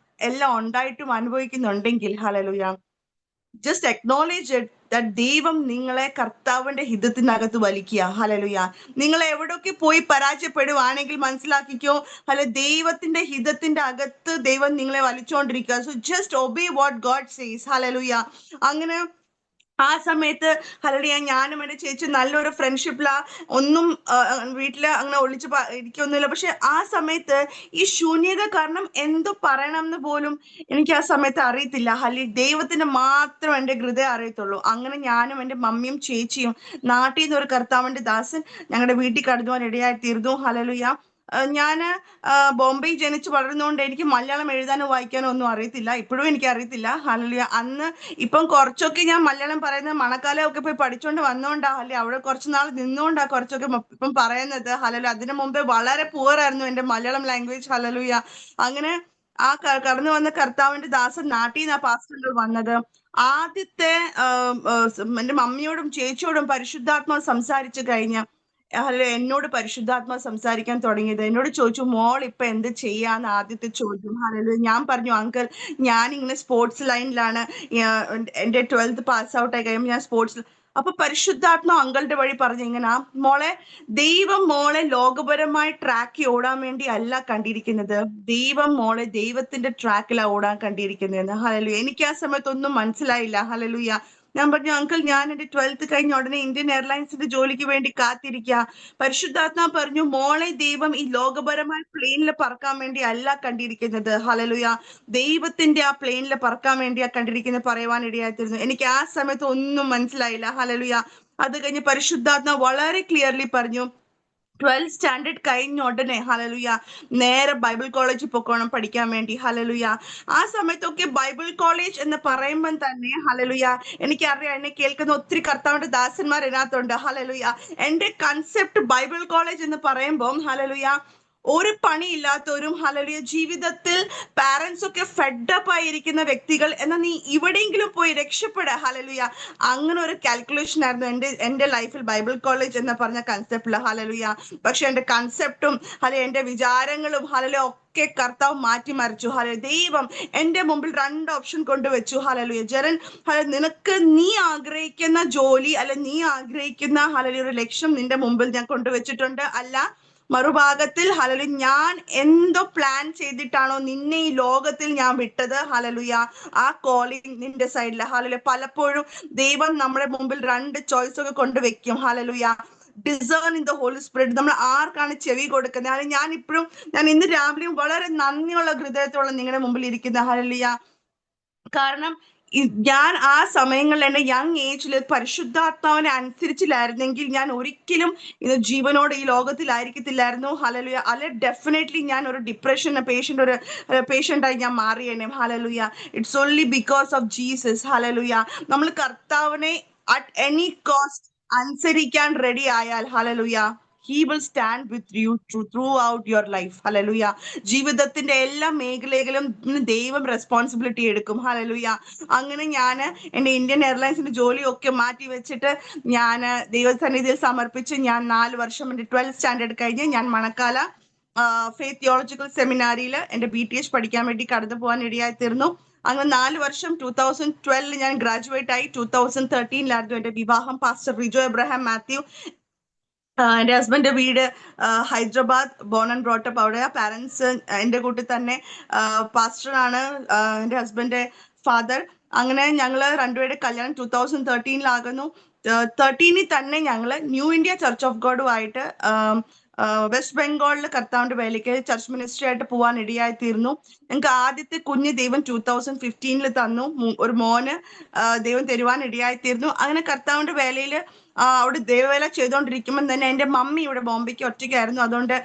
Speaker 4: എല്ലാം ഉണ്ടായിട്ടും അനുഭവിക്കുന്നുണ്ടെങ്കിൽ, ഹല്ലേലൂയ, ജസ്റ്റ് അക്നോളേജ് ഇറ്റ് ദാറ്റ് ദൈവം നിങ്ങളെ കർത്താവിന്റെ ഹിതത്തിനകത്ത് വലിക്കുക. ഹല്ലേലൂയ. നിങ്ങൾ എവിടെയൊക്കെ പോയി പരാജയപ്പെടുവാണെങ്കിൽ മനസ്സിലാക്കിക്കോ, ദൈവത്തിന്റെ ഹിതത്തിന്റെ അകത്ത് ദൈവം നിങ്ങളെ വലിച്ചുകൊണ്ടിരിക്കുക. So just obey what God says. ഹല്ലേലൂയ. അങ്ങനെ ആ സമയത്ത് ഹല്ലേലൂയ ഞാനും എൻ്റെ ചേച്ചി നല്ലൊരു ഫ്രണ്ട്ഷിപ്പിലാ. ഒന്നും വീട്ടില് അങ്ങനെ ഒളിച്ച് ഇരിക്കൊന്നുമില്ല. പക്ഷെ ആ സമയത്ത് ഈ ശൂന്യത കാരണം എന്തോ പറയണം എന്ന് പോലും എനിക്ക് ആ സമയത്ത് അറിയത്തില്ല. ദൈവത്തിന് മാത്രം എൻ്റെ ഹൃദയം അറിയത്തുള്ളൂ. അങ്ങനെ ഞാനും എൻ്റെ മമ്മിയും ചേച്ചിയും നാട്ടിൽ നിന്ന് ഒരു കർത്താവിന്റെ ദാസൻ ഞങ്ങളുടെ വീട്ടിൽ കടന്നു പോകാൻ ഇടയായി തീർന്നു. ഹല്ലേലൂയ. ഞാന് ബോംബെ ജനിച്ച് വളർന്നുകൊണ്ട് എനിക്ക് മലയാളം എഴുതാനോ വായിക്കാനോ ഒന്നും അറിയത്തില്ല. ഇപ്പോഴും എനിക്ക് അറിയത്തില്ല. ഹല്ലേലൂയ. അന്ന് ഇപ്പം കുറച്ചൊക്കെ ഞാൻ മലയാളം പറയുന്നത് മണക്കാലമൊക്കെ പോയി പഠിച്ചുകൊണ്ട് വന്നോണ്ടാ, അല്ലെ അവിടെ കുറച്ച് നാൾ നിന്നുകൊണ്ടാ കുറച്ചൊക്കെ ഇപ്പം പറയുന്നത്. ഹല്ലേലൂയ. അതിനു മുമ്പേ വളരെ പുവറായിരുന്നു എൻ്റെ മലയാളം ലാംഗ്വേജ്. ഹല്ലേലൂയ. അങ്ങനെ ആ കടന്നു വന്ന കർത്താവിന്റെ ദാസൻ നാട്ടിൽ നിന്ന് ആ പാസ്റ്റർ വന്നത്. ആദ്യത്തെ എൻ്റെ മമ്മിയോടും ചേച്ചിയോടും പരിശുദ്ധാത്മാവ് സംസാരിച്ചു കഴിഞ്ഞ എന്നോട് പരിശുദ്ധാത്മാ സംസാരിക്കാൻ തുടങ്ങിയത്. എന്നോട് ചോദിച്ചു, മോൾ ഇപ്പൊ എന്ത് ചെയ്യാന്ന് ആദ്യത്തെ ചോദ്യം. ഹല്ലേലൂയ. ഞാൻ പറഞ്ഞു, അങ്കിൾ ഞാൻ ഇങ്ങനെ സ്പോർട്സ് ലൈനിലാണ്, എന്റെ 12th പാസ് ഔട്ട് ആയി കഴിയുമ്പോൾ ഞാൻ സ്പോർട്സ്. അപ്പൊ പരിശുദ്ധാത്മ അങ്കിളുടെ വഴി പറഞ്ഞു, ഇങ്ങനെ മോളെ, ദൈവം മോളെ ലോകപരമായി ട്രാക്കിൽ ഓടാൻ വേണ്ടി അല്ല കണ്ടിരിക്കുന്നത്, ദൈവം മോളെ ദൈവത്തിന്റെ ട്രാക്കിലാണ് ഓടാൻ കണ്ടിരിക്കുന്നതെന്ന്. ഹല്ലേലൂയ. എനിക്ക് ആ സമയത്ത് ഒന്നും മനസ്സിലായില്ല. ഹല്ലേലൂയ. ഞാൻ പറഞ്ഞു, അങ്കിൾ ഞാൻ എന്റെ 12th കഴിഞ്ഞ ഉടനെ ഇന്ത്യൻ എയർലൈൻസിന്റെ ജോലിക്ക് വേണ്ടി കാത്തിരിക്കുക. പരിശുദ്ധാത്മാ പറഞ്ഞു, മോളെ ദൈവം ഈ ലോകപരമായ പ്ലെയിനിൽ പറക്കാൻ വേണ്ടി അല്ല കണ്ടിരിക്കുന്നത്. ഹല്ലേലൂയ. ദൈവത്തിന്റെ ആ പ്ലെയിനിൽ പറക്കാൻ വേണ്ടിയാ കണ്ടിരിക്കുന്നത് പറയുവാൻ ഇടയായിത്തീരുന്നു. എനിക്ക് ആ സമയത്ത് ഒന്നും മനസ്സിലായില്ല. ഹല്ലേലൂയ. അത് കഴിഞ്ഞ് പരിശുദ്ധാത്മാ വളരെ ക്ലിയർലി പറഞ്ഞു, 12th സ്റ്റാൻഡേർഡ് കഴിഞ്ഞ ഉടനെ ഹല്ലേലൂയ നേരെ ബൈബിൾ കോളേജിൽ പൊക്കോണം പഠിക്കാൻ വേണ്ടി. ഹല്ലേലൂയ. ആ സമയത്തൊക്കെ ബൈബിൾ കോളേജ് എന്ന് പറയുമ്പം തന്നെ ഹല്ലേലൂയ എനിക്കറിയാം, എന്നെ കേൾക്കുന്ന ഒത്തിരി കർത്താവിന്റെ ദാസന്മാർ ഇതിനകത്തുണ്ട്. ഹല്ലേലൂയ. എന്റെ കൺസെപ്റ്റ് ബൈബിൾ കോളേജ് എന്ന് പറയുമ്പം ഹല്ലേലൂയ ഒരു പണിയില്ലാത്തവരും, ഹല്ലേലൂയ, ജീവിതത്തിൽ പാരന്റ്സ് ഒക്കെ ഫെഡപ്പ് ആയിരിക്കുന്ന വ്യക്തികൾ, എന്നാൽ നീ ഇവിടെയെങ്കിലും പോയി രക്ഷപ്പെടുക. ഹല്ലേലൂയ. അങ്ങനെ ഒരു കാൽക്കുലേഷൻ ആയിരുന്നു എന്റെ ലൈഫിൽ ബൈബിൾ കോളേജ് എന്ന് പറഞ്ഞ കൺസെപ്റ്റില്. ഹല്ലേലൂയ. പക്ഷെ എന്റെ കൺസെപ്റ്റും എന്റെ വിചാരങ്ങളും ഹല്ലേലൂയ ഒക്കെ കർത്താവ് മാറ്റിമറിച്ചു. ഹല്ലേലൂയ. ദൈവം എന്റെ മുമ്പിൽ 2 ഓപ്ഷൻ കൊണ്ടുവച്ചു. ഹല്ലേലൂയ. ജെറൻ, നിനക്ക് നീ ആഗ്രഹിക്കുന്ന ജോലി, അല്ലെ നീ ആഗ്രഹിക്കുന്ന ഹല്ലേലൂയ ഒരു ലക്ഷ്യം നിന്റെ മുമ്പിൽ ഞാൻ കൊണ്ടുവച്ചിട്ടുണ്ട്. അല്ല, മറുഭാഗത്തിൽ ഹല്ലേലൂയ ഞാൻ എന്തോ പ്ലാൻ ചെയ്തിട്ടാണോ നിന്നെ ഈ ലോകത്തിൽ ഞാൻ വിട്ടത്, ഹല്ലേലൂയ ആ കോളിംഗ് നിന്റെ സൈഡിൽ, ഹല്ലേലൂയ. പലപ്പോഴും ദൈവം നമ്മുടെ മുമ്പിൽ രണ്ട് ചോയ്സ് ഒക്കെ കൊണ്ടുവെക്കും, ഹല്ലേലൂയ. Discern in the Holy Spirit. നമ്മൾ ആർക്കാണ് ചെവി കൊടുക്കുന്നത്? അല്ലെങ്കിൽ ഞാൻ ഇന്ന് രാവിലെയും വളരെ നന്ദിയുള്ള ഹൃദയത്തോടെ നിങ്ങളുടെ മുമ്പിൽ ഇരിക്കുന്ന, ഹല്ലേലൂയ. കാരണം ഞാൻ ആ സമയങ്ങളിൽ എന്റെ യങ് ഏജിൽ പരിശുദ്ധാത്മാവിനെ അനുസരിച്ചില്ലായിരുന്നെങ്കിൽ ഞാൻ ഒരിക്കലും ഇന്ന് ജീവനോടെ ഈ ലോകത്തിലായിരിക്കത്തില്ലായിരുന്നു, ഹല്ലേലൂയ. അല്ലെ ഡെഫിനറ്റ്ലി ഞാൻ ഒരു ഡിപ്രഷൻ പേഷ്യൻ്റായി ഞാൻ മാറിയേനെ, ഹല്ലേലൂയ. It's only because of Jesus, ഹല്ലേലൂയ. നമ്മൾ കർത്താവിനെ അറ്റ് എനി കോസ്റ്റ് അനുസരിക്കാൻ റെഡി ആയാൽ, ഹല്ലേലൂയ, he will stand with you throughout your life, hallelujah. ജീവിതത്തിന്റെ എല്ലാ മേഖലകളിലും ദൈവം റെസ്പോൺസിബിലിറ്റി എടുക്കും, ഹല്ലേലൂയ. അങ്ങനെ ഞാൻ എൻ്റെ ഇന്ത്യൻ എയർലൈൻസിന്റെ ജോലിയൊക്കെ മാറ്റി വെച്ചിട്ട് ഞാൻ ദൈവസന്നിധിയിൽ സമർപ്പിച്ച് ഞാൻ 4 വർഷം എൻ്റെ 12th സ്റ്റാൻഡേർഡ് കഴിഞ്ഞ് ഞാൻ മണക്കാല ഫെയ്ത്ത് തിയോളജിക്കൽ സെമിനാരിയിൽ എൻ്റെ BTH പഠിക്കാൻ വേണ്ടി കടന്നു പോകാൻ ഇടയായി തീർന്നു. അങ്ങനെ 4 വർഷം 2012 ഞാൻ ഗ്രാജുവേറ്റ് ആയി. 2013 എൻ്റെ വിവാഹം. പാസ്റ്റർ റിജോ എബ്രഹാം മാത്യു, എൻ്റെ ഹസ്ബൻഡ് വീട് ഹൈദരാബാദ്, ബോൺ ആൻഡ് ബ്രോട്ടപ്പ് അവിടെ. പാരൻസ് എൻ്റെ കൂട്ടിൽ തന്നെ പാസ്റ്ററാണ്, എൻ്റെ ഹസ്ബൻഡ് ഫാദർ. അങ്ങനെ ഞങ്ങൾ രണ്ടുപേരുടെ കല്യാണം 2013 13 തന്നെ ഞങ്ങൾ ന്യൂ ഇന്ത്യ ചർച്ച് ഓഫ് ഗോഡുമായിട്ട് വെസ്റ്റ് ബംഗാളിൽ കർത്താവിന്റെ വേലയ്ക്ക് ചർച്ച് മിനിസ്ട്രി ആയിട്ട് പോകാൻ ഇടയായി തീർന്നു. ഞങ്ങൾക്ക് ആദ്യത്തെ കുഞ്ഞ് ദൈവം 2015 തന്നു, ഒരു മോന് ദൈവം തരുവാൻ ഇടയായി തീർന്നു. അങ്ങനെ കർത്താവിന്റെ വേലയിൽ അവിടെ ദൈവവേല ചെയ്തുകൊണ്ടിരിക്കുമ്പോൾ തന്നെ എൻ്റെ മമ്മി ഇവിടെ ബോംബെക്ക് ഒറ്റയ്ക്കായിരുന്നു. അതുകൊണ്ട്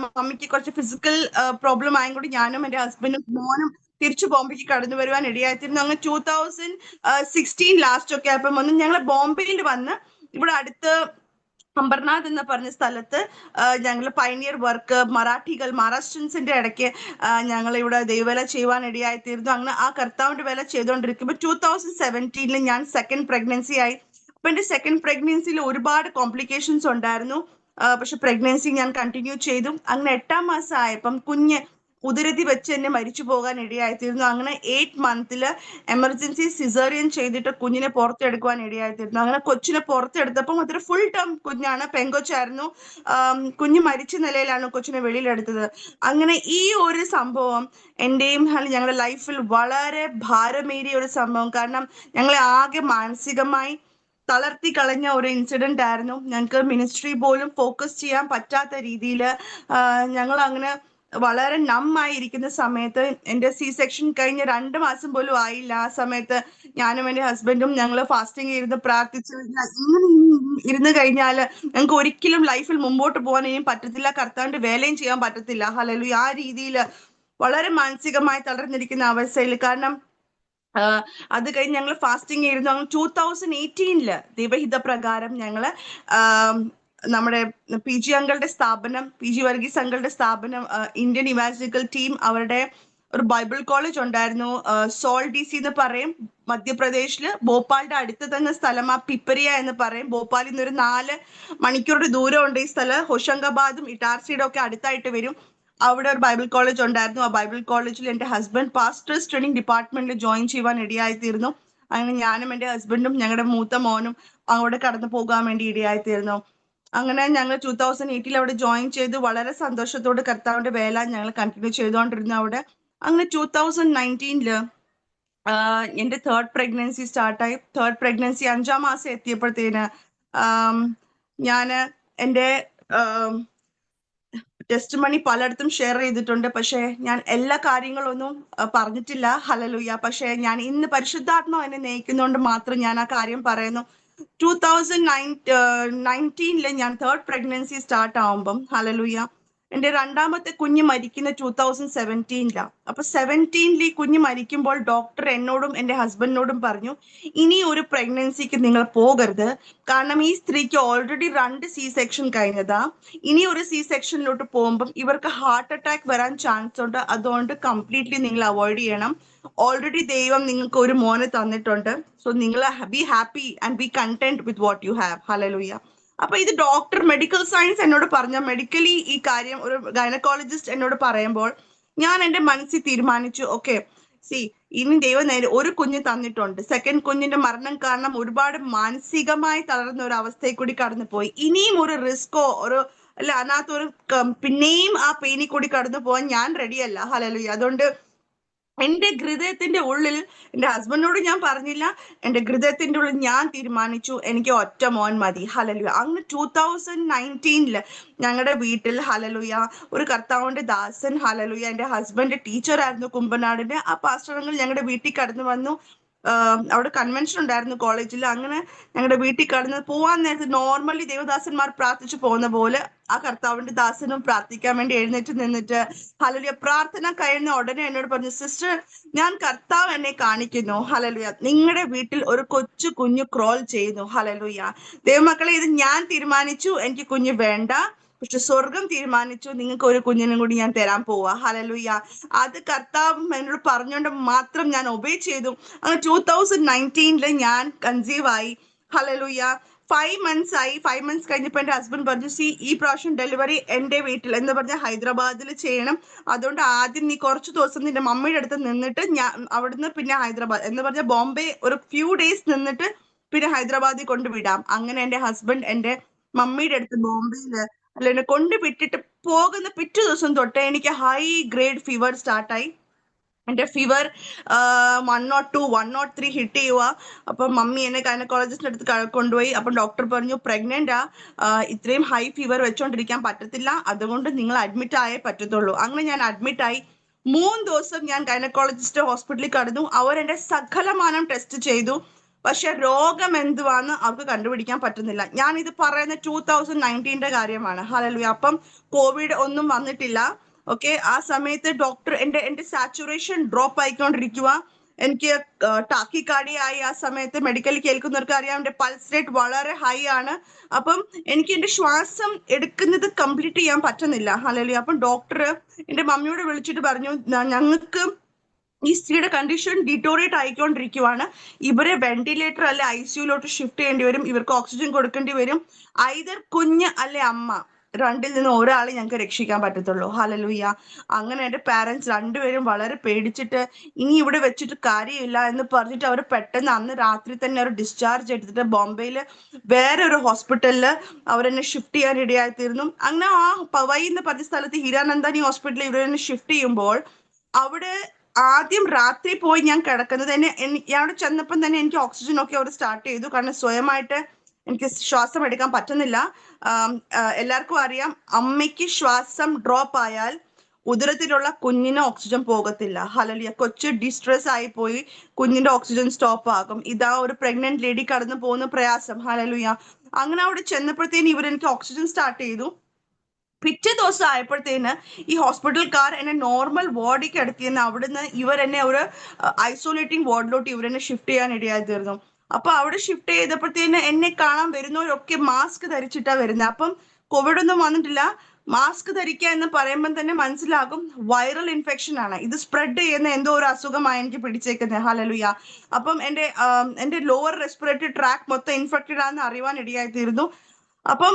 Speaker 4: മമ്മിക്ക് കുറച്ച് ഫിസിക്കൽ പ്രോബ്ലം ആയതുകൊണ്ട് ഞാനും എൻ്റെ ഹസ്ബൻഡും മോനും തിരിച്ചു ബോംബെക്ക് കടന്നു വരുവാൻ ഇടയായിത്തീരുന്നു. അങ്ങനെ 2016 ലാസ്റ്റ് ഒക്കെ ആയപ്പം വന്ന് ഞങ്ങൾ ബോംബെയിൽ വന്ന് ഇവിടെ അടുത്ത് അംബർനാഥ് എന്ന് പറഞ്ഞ സ്ഥലത്ത് ഞങ്ങൾ പൈനിയർ വർക്ക് മഹാരാഷ്ട്രൻസിന്റെ ഇടയ്ക്ക് ഞങ്ങൾ ഇവിടെ ദൈവവേല ചെയ്യുവാൻ ഇടയായിത്തീരുന്നു. അങ്ങനെ ആ കർത്താവിന്റെ വേല ചെയ്തുകൊണ്ടിരിക്കുമ്പോൾ 2017 ഞാൻ സെക്കൻഡ് പ്രഗ്നൻസി ആയി. അപ്പൊ എന്റെ സെക്കൻഡ് പ്രഗ്നൻസിയിൽ ഒരുപാട് കോംപ്ലിക്കേഷൻസ് ഉണ്ടായിരുന്നു. പക്ഷെ പ്രഗ്നൻസി ഞാൻ കണ്ടിന്യൂ ചെയ്തു. അങ്ങനെ 8ാം മാസം ആയപ്പം കുഞ്ഞ് ഉദരത്തി വെച്ച് എന്നെ മരിച്ചു പോകാൻ ഇടയായിത്തീരുന്നു. അങ്ങനെ 8 months എമർജൻസി സിസേറിയൻ ചെയ്തിട്ട് കുഞ്ഞിനെ പുറത്തെടുക്കുവാൻ ഇടയായിത്തീരുന്നു. അങ്ങനെ കൊച്ചിനെ പുറത്തെടുത്തപ്പം അതൊരു ഫുൾ ടേം കുഞ്ഞാണ്, പെങ്കൊച്ചായിരുന്നു. കുഞ്ഞ് മരിച്ച നിലയിലാണ് കൊച്ചിനെ വെളിയിലെടുത്തത്. അങ്ങനെ ഈ ഒരു സംഭവം എൻ്റെയും ഞങ്ങളുടെ ലൈഫിൽ വളരെ ഭാരമേറിയ ഒരു സംഭവം. കാരണം ഞങ്ങളെ ആകെ മാനസികമായി തളർത്തി കളഞ്ഞ ഒരു ഇൻസിഡന്റ് ആയിരുന്നു. ഞങ്ങൾക്ക് മിനിസ്ട്രി പോലും ഫോക്കസ് ചെയ്യാൻ പറ്റാത്ത രീതിയിൽ ഞങ്ങൾ അങ്ങനെ വളരെ നമ്മായിരിക്കുന്ന സമയത്ത് എൻ്റെ സെക്ഷൻ കഴിഞ്ഞ 2 മാസം പോലും ആയില്ല. ആ സമയത്ത് ഞാനും എൻ്റെ ഹസ്ബൻഡും ഞങ്ങൾ ഫാസ്റ്റിംഗ് ഇരുന്ന് പ്രാർത്ഥിച്ച് ഇങ്ങനെ ഇരുന്ന് കഴിഞ്ഞാൽ ഞങ്ങൾക്ക് ഒരിക്കലും ലൈഫിൽ മുമ്പോട്ട് പോകാൻ ഇനിയും പറ്റത്തില്ല, കർത്താവിന്റെ വേലയും ചെയ്യാൻ പറ്റത്തില്ല, ഹല്ലേലൂയ. ആ രീതിയിൽ വളരെ മാനസികമായി തളർന്നിരിക്കുന്ന അവസ്ഥയിൽ. കാരണം അത് കഴിഞ്ഞ് ഞങ്ങൾ ഫാസ്റ്റിംഗ് ആയിരുന്നു. അങ്ങനെ 2018 ദൈവഹിത പ്രകാരം ഞങ്ങള് നമ്മുടെ PG അങ്കളുടെ സ്ഥാപനം, PG വർഗീസ് അങ്കളുടെ സ്ഥാപനം, ഇന്ത്യൻ ഇവാഞ്ചലിക്കൽ ടീം അവരുടെ ഒരു ബൈബിൾ കോളേജ് ഉണ്ടായിരുന്നു. സോൾ DC എന്ന് പറയും, മധ്യപ്രദേശില് ഭോപ്പാലിന്റെ അടുത്ത് തന്നെ സ്ഥലം. പിപ്പരിയ എന്ന് പറയും. ഭോപ്പാലിൽ നിന്ന് ഒരു 4 മണിക്കൂറുടെ ദൂരമുണ്ട് ഈ സ്ഥലം. ഹോഷങ്കാബാദും ഇറ്റാർസിയുടെ ഒക്കെ അടുത്തായിട്ട് വരും. അവിടെ ഒരു ബൈബിൾ കോളേജ് ഉണ്ടായിരുന്നു. ആ ബൈബിൾ കോളേജിൽ എൻ്റെ ഹസ്ബൻഡ് പാസ്റ്റേഴ്സ് ട്രെയിനിങ് ഡിപ്പാർട്ട്മെന്റിൽ ജോയിൻ ചെയ്യുവാൻ ഇടയായിത്തീർന്നു. അങ്ങനെ ഞാനും എൻ്റെ ഹസ്ബൻഡും ഞങ്ങളുടെ മൂത്ത മോനും അവിടെ കടന്നു പോകാൻ വേണ്ടി ഇടയായിത്തീർന്നു. അങ്ങനെ ഞങ്ങൾ 2018 അവിടെ ജോയിൻ ചെയ്തു. വളരെ സന്തോഷത്തോട് കർത്താവിന്റെ വേല ഞങ്ങൾ കണ്ടിന്യൂ ചെയ്തുകൊണ്ടിരുന്നു അവിടെ. അങ്ങനെ 2019 എൻ്റെ 3rd പ്രഗ്നൻസി സ്റ്റാർട്ടായി. 3rd പ്രഗ്നൻസി 5ാം മാസം എത്തിയപ്പോഴത്തേന് ഞാൻ എൻ്റെ ടെസ്റ്റ് മണി പലയിടത്തും ഷെയർ ചെയ്തിട്ടുണ്ട്. പക്ഷെ ഞാൻ എല്ലാ കാര്യങ്ങളൊന്നും പറഞ്ഞിട്ടില്ല, ഹല്ലേലൂയ. പക്ഷെ ഞാൻ ഇന്ന് പരിശുദ്ധാത്മാവ് എന്നെ നയിക്കുന്നതുകൊണ്ട് മാത്രം ഞാൻ ആ കാര്യം പറയുന്നു. 2019 ഞാൻ 3rd പ്രഗ്നൻസി സ്റ്റാർട്ട് ആവുമ്പം, ഹല്ലേലൂയ, എൻ്റെ 2ാമത്തെ കുഞ്ഞ് മരിക്കുന്ന 2017 അപ്പൊ 17 ഈ കുഞ്ഞ് മരിക്കുമ്പോൾ ഡോക്ടർ എന്നോടും എൻ്റെ ഹസ്ബൻഡിനോടും പറഞ്ഞു, ഇനി ഒരു പ്രഗ്നൻസിക്ക് നിങ്ങൾ പോകരുത്. കാരണം ഈ സ്ത്രീക്ക് ഓൾറെഡി 2 സെക്ഷൻ കഴിഞ്ഞതാ. ഇനി ഒരു സെക്ഷനിലോട്ട് പോകുമ്പം ഇവർക്ക് ഹാർട്ട് അറ്റാക്ക് വരാൻ ചാൻസ് ഉണ്ട്. അതുകൊണ്ട് കംപ്ലീറ്റ്ലി നിങ്ങൾ അവോയ്ഡ് ചെയ്യണം. ഓൾറെഡി ദൈവം നിങ്ങൾക്ക് ഒരു മോനെ തന്നിട്ടുണ്ട്. സോ നിങ്ങൾ be happy and B content with what you have, hallelujah. അപ്പൊ ഇത് ഡോക്ടർ മെഡിക്കൽ സയൻസ് എന്നോട് പറഞ്ഞ, മെഡിക്കലി ഈ കാര്യം ഒരു ഗൈനക്കോളജിസ്റ്റ് എന്നോട് പറയുമ്പോൾ ഞാൻ എൻ്റെ മനസ്സിൽ തീരുമാനിച്ചു, ഓക്കെ ഇനി ദൈവം ഒരു കുഞ്ഞ് തന്നിട്ടുണ്ട്. സെക്കൻഡ് കുഞ്ഞിന്റെ മരണം കാരണം ഒരുപാട് മാനസികമായി തളർന്ന ഒരു അവസ്ഥയിൽ കൂടി കടന്നു പോയി. ഇനിയും ഒരു റിസ്കോ ഒരു അല്ല അതിനകത്തൊരു പിന്നെയും ആ പെയിനിൽ കൂടി കടന്നു പോകാൻ ഞാൻ റെഡിയല്ല. ഹല്ലേലൂയ. അതുകൊണ്ട് എന്റെ ഹൃദയത്തിന്റെ ഉള്ളിൽ എന്റെ ഹസ്ബൻഡിനോട് ഞാൻ പറഞ്ഞില്ല. എന്റെ ഹൃദയത്തിന്റെ ഉള്ളിൽ ഞാൻ തീരുമാനിച്ചു എനിക്ക് ഒറ്റ മോൻ മതി. ഹല്ലേലൂയ. അങ്ങനെ 2019 ഞങ്ങളുടെ വീട്ടിൽ ഹല്ലേലൂയ ഒരു കർത്താവിന്റെ ദാസൻ ഹല്ലേലൂയ എന്റെ ഹസ്ബൻഡ് ടീച്ചറായിരുന്നു കുമ്പനാടിന്റെ. ആ പാസ്റ്റർ ഞങ്ങളുടെ വീട്ടിൽ കടന്നു വന്നു. അവിടെ കൺവെൻഷൻ ഉണ്ടായിരുന്നു കോളേജിൽ. അങ്ങനെ ഞങ്ങളുടെ വീട്ടിൽ കടന്ന് പോവാൻ നേരത്ത് നോർമലി ദേവദാസന്മാർ പ്രാർത്ഥിച്ചു പോകുന്ന പോലെ ആ കർത്താവിന്റെ ദാസനും പ്രാർത്ഥിക്കാൻ വേണ്ടി എഴുന്നേറ്റ് നിന്നിട്ട് ഹല്ലേലൂയ പ്രാർത്ഥന കഴിയുന്ന ഉടനെ എന്നോട് പറഞ്ഞു, സിസ്റ്റർ ഞാൻ കർത്താവ് എന്നെ കാണിക്കുന്നു. ഹല്ലേലൂയ നിങ്ങളുടെ വീട്ടിൽ ഒരു കൊച്ചു കുഞ്ഞു ക്രോൾ ചെയ്യുന്നു. ഹല്ലേലൂയ ദൈവമക്കളെ, ഇത് ഞാൻ തീരുമാനിച്ചു എനിക്ക് കുഞ്ഞ് വേണ്ട, പക്ഷെ സ്വർഗം തീരുമാനിച്ചു നിങ്ങൾക്ക് ഒരു കുഞ്ഞിനും കൂടി ഞാൻ തരാൻ പോവാ. ഹല്ലേലൂയ അത് കർത്താവ് എന്നോട് പറഞ്ഞുകൊണ്ട് മാത്രം ഞാൻ ഒബേ ചെയ്തു. അങ്ങനെ 2019 ഞാൻ കൺസീവ് ആയി. ഹല്ലേലൂയ 5 months ആയി. 5 months കഴിഞ്ഞപ്പോൾ എന്റെ ഹസ്ബൻഡ് പറഞ്ഞു, ഈ പ്രാവശ്യം ഡെലിവറി എന്റെ വീട്ടിൽ എന്ന് പറഞ്ഞ ഹൈദരാബാദിൽ ചെയ്യണം. അതുകൊണ്ട് ആദ്യം നീ കുറച്ച് ദിവസം നിന്റെ മമ്മിയുടെ അടുത്ത് നിന്നിട്ട് ഞാൻ അവിടുന്ന് പിന്നെ ഹൈദരാബാദ് എന്ന് പറഞ്ഞ ബോംബെ ഒരു ഫ്യൂ ഡേയ്സ് നിന്നിട്ട് പിന്നെ ഹൈദരാബാദിൽ കൊണ്ടുവിടാം. അങ്ങനെ എന്റെ ഹസ്ബൻഡ് എന്റെ മമ്മിയുടെ അടുത്ത് ബോംബെയില് അല്ല എന്നെ കൊണ്ടുവിട്ടിട്ട് പോകുന്ന പിറ്റേ ദിവസം തൊട്ട് എനിക്ക് ഹൈ ഗ്രേഡ് ഫീവർ സ്റ്റാർട്ടായി. എന്റെ ഫീവർ 102 103 ഹിറ്റ് ചെയ്യുക. അപ്പൊ മമ്മി എന്നെ ഗൈനക്കോളജിസ്റ്റിന്റെ അടുത്ത് കൊണ്ടുപോയി. അപ്പൊ ഡോക്ടർ പറഞ്ഞു പ്രഗ്നന്റ് ഇത്രയും ഹൈ ഫീവർ വെച്ചോണ്ടിരിക്കാൻ പറ്റത്തില്ല, അതുകൊണ്ട് നിങ്ങൾ അഡ്മിറ്റ് ആയേ പറ്റത്തുള്ളൂ. അങ്ങനെ ഞാൻ അഡ്മിറ്റ് ആയി. 3 ദിവസം ഞാൻ ഗൈനക്കോളജിസ്റ്റ് ഹോസ്പിറ്റലിൽ കടന്നു. അവർ എന്റെ സകലമാനം ടെസ്റ്റ് ചെയ്തു, പക്ഷെ രോഗം എന്തുവാന്ന് അവർക്ക് കണ്ടുപിടിക്കാൻ പറ്റുന്നില്ല. ഞാൻ ഇത് പറയുന്ന 2019 കാര്യമാണ്. ഹല്ലേലൂയ. അപ്പം കോവിഡ് ഒന്നും വന്നിട്ടില്ല. ഓക്കെ, ആ സമയത്ത് ഡോക്ടർ എന്റെ സാച്ചുറേഷൻ ഡ്രോപ്പ് ആയിക്കൊണ്ടിരിക്കുക. എനിക്ക് ടാക്കിക്കാർഡിയ ആയി. ആ സമയത്ത് മെഡിക്കൽ കേൾക്കുന്നവർക്ക് അറിയാം എന്റെ പൾസ് റേറ്റ് വളരെ ഹൈ ആണ്. അപ്പം എനിക്ക് എന്റെ ശ്വാസം എടുക്കുന്നത് കംപ്ലീറ്റ് ചെയ്യാൻ പറ്റുന്നില്ല. ഹല്ലേലൂയ. അപ്പം ഡോക്ടർ എന്റെ മമ്മിയോട് വിളിച്ചിട്ട് പറഞ്ഞു, ഞങ്ങൾക്ക് ഈ സ്ത്രീയുടെ കണ്ടീഷൻ ഡിറ്റോറിയേറ്റ് ആയിക്കൊണ്ടിരിക്കുവാണ്, ഇവരെ വെന്റിലേറ്റർ അല്ലെ ICUലോട്ട് ഷിഫ്റ്റ് ചെയ്യേണ്ടി വരും, ഇവർക്ക് ഓക്സിജൻ കൊടുക്കേണ്ടി വരും. ഐദർ കുഞ്ഞ് അല്ലെ അമ്മ, രണ്ടിൽ നിന്ന് ഒരാളെ ഞങ്ങൾക്ക് രക്ഷിക്കാൻ പറ്റത്തുള്ളൂ. ഹല്ലേലൂയ. അങ്ങനെ എന്റെ പാരന്റ്സ് രണ്ടുപേരും വളരെ പേടിച്ചിട്ട് ഇനി ഇവിടെ വെച്ചിട്ട് കാര്യമില്ല എന്ന് പറഞ്ഞിട്ട് അവർ പെട്ടെന്ന് അന്ന് രാത്രി തന്നെ അവർ ഡിസ്ചാർജ് എടുത്തിട്ട് ബോംബെയിൽ വേറെ ഒരു ഹോസ്പിറ്റലിൽ അവരെന്നെ ഷിഫ്റ്റ് ചെയ്യാൻ ഇടയായിത്തീർന്നു. അങ്ങനെ ആ പവൈ എന്ന് പറഞ്ഞ സ്ഥലത്ത് ഹീരാനന്ദാനി ഹോസ്പിറ്റലിൽ ഇവരെന്നെ ഷിഫ്റ്റ് ചെയ്യുമ്പോൾ അവിടെ ആദ്യം രാത്രി പോയി ഞാൻ കിടക്കുന്നത് തന്നെ ഞാൻ അവിടെ ചെന്നപ്പം തന്നെ എനിക്ക് ഓക്സിജൻ ഒക്കെ അവർ സ്റ്റാർട്ട് ചെയ്തു. കാരണം സ്വയമായിട്ട് എനിക്ക് ശ്വാസം എടുക്കാൻ പറ്റുന്നില്ല. എല്ലാവർക്കും അറിയാം അമ്മയ്ക്ക് ശ്വാസം ഡ്രോപ്പ് ആയാൽ ഉദരത്തിലുള്ള കുഞ്ഞിന് ഓക്സിജൻ പോകത്തില്ല. ഹല്ലേലൂയ. കൊച്ചു ഡിസ്ട്രെസ് ആയി പോയി കുഞ്ഞിന്റെ ഓക്സിജൻ സ്റ്റോപ്പ് ആകും. ഇതാ ഒരു പ്രഗ്നന്റ് ലേഡി കടന്നു പോകുന്ന പ്രയാസം. ഹല്ലേലൂയ. അങ്ങനെ അവിടെ ചെന്നപ്പോഴത്തേന് ഇവരെനിക്ക് ഓക്സിജൻ സ്റ്റാർട്ട് ചെയ്തു. പിറ്റേ ദിവസം ആയപ്പോഴത്തേന് ഈ ഹോസ്പിറ്റൽക്കാർ എന്നെ നോർമൽ വാർഡിലേക്ക് എടുത്തിയെന്ന് അവിടുന്ന് ഇവരെന്നെ ഒരു ഐസൊലേറ്റിംഗ് വാർഡിലോട്ട് ഇവരെന്നെ ഷിഫ്റ്റ് ചെയ്യാൻ ഇടയായി തീർന്നു. അപ്പൊ അവിടെ ഷിഫ്റ്റ് ചെയ്തപ്പോഴത്തേന് എന്നെ കാണാൻ വരുന്നവരൊക്കെ മാസ്ക് ധരിച്ചിട്ടാ വരുന്നത്. അപ്പം കോവിഡ് ഒന്നും വന്നിട്ടില്ല. മാസ്ക് ധരിക്കുക എന്ന് പറയുമ്പോൾ തന്നെ മനസ്സിലാകും വൈറൽ ഇൻഫെക്ഷൻ ആണ്, ഇത് സ്പ്രെഡ് ചെയ്യുന്ന എന്തോ ഒരു അസുഖമായി എനിക്ക് പിടിച്ചേക്കുന്നത്. ഹല്ലേലൂയ. അപ്പം എന്റെ ലോവർ റെസ്പിറേറ്ററി ട്രാക്ക് മൊത്തം ഇൻഫെക്റ്റഡ് ആണെന്ന് അറിയാൻ ഇടയായി തീർന്നു. അപ്പം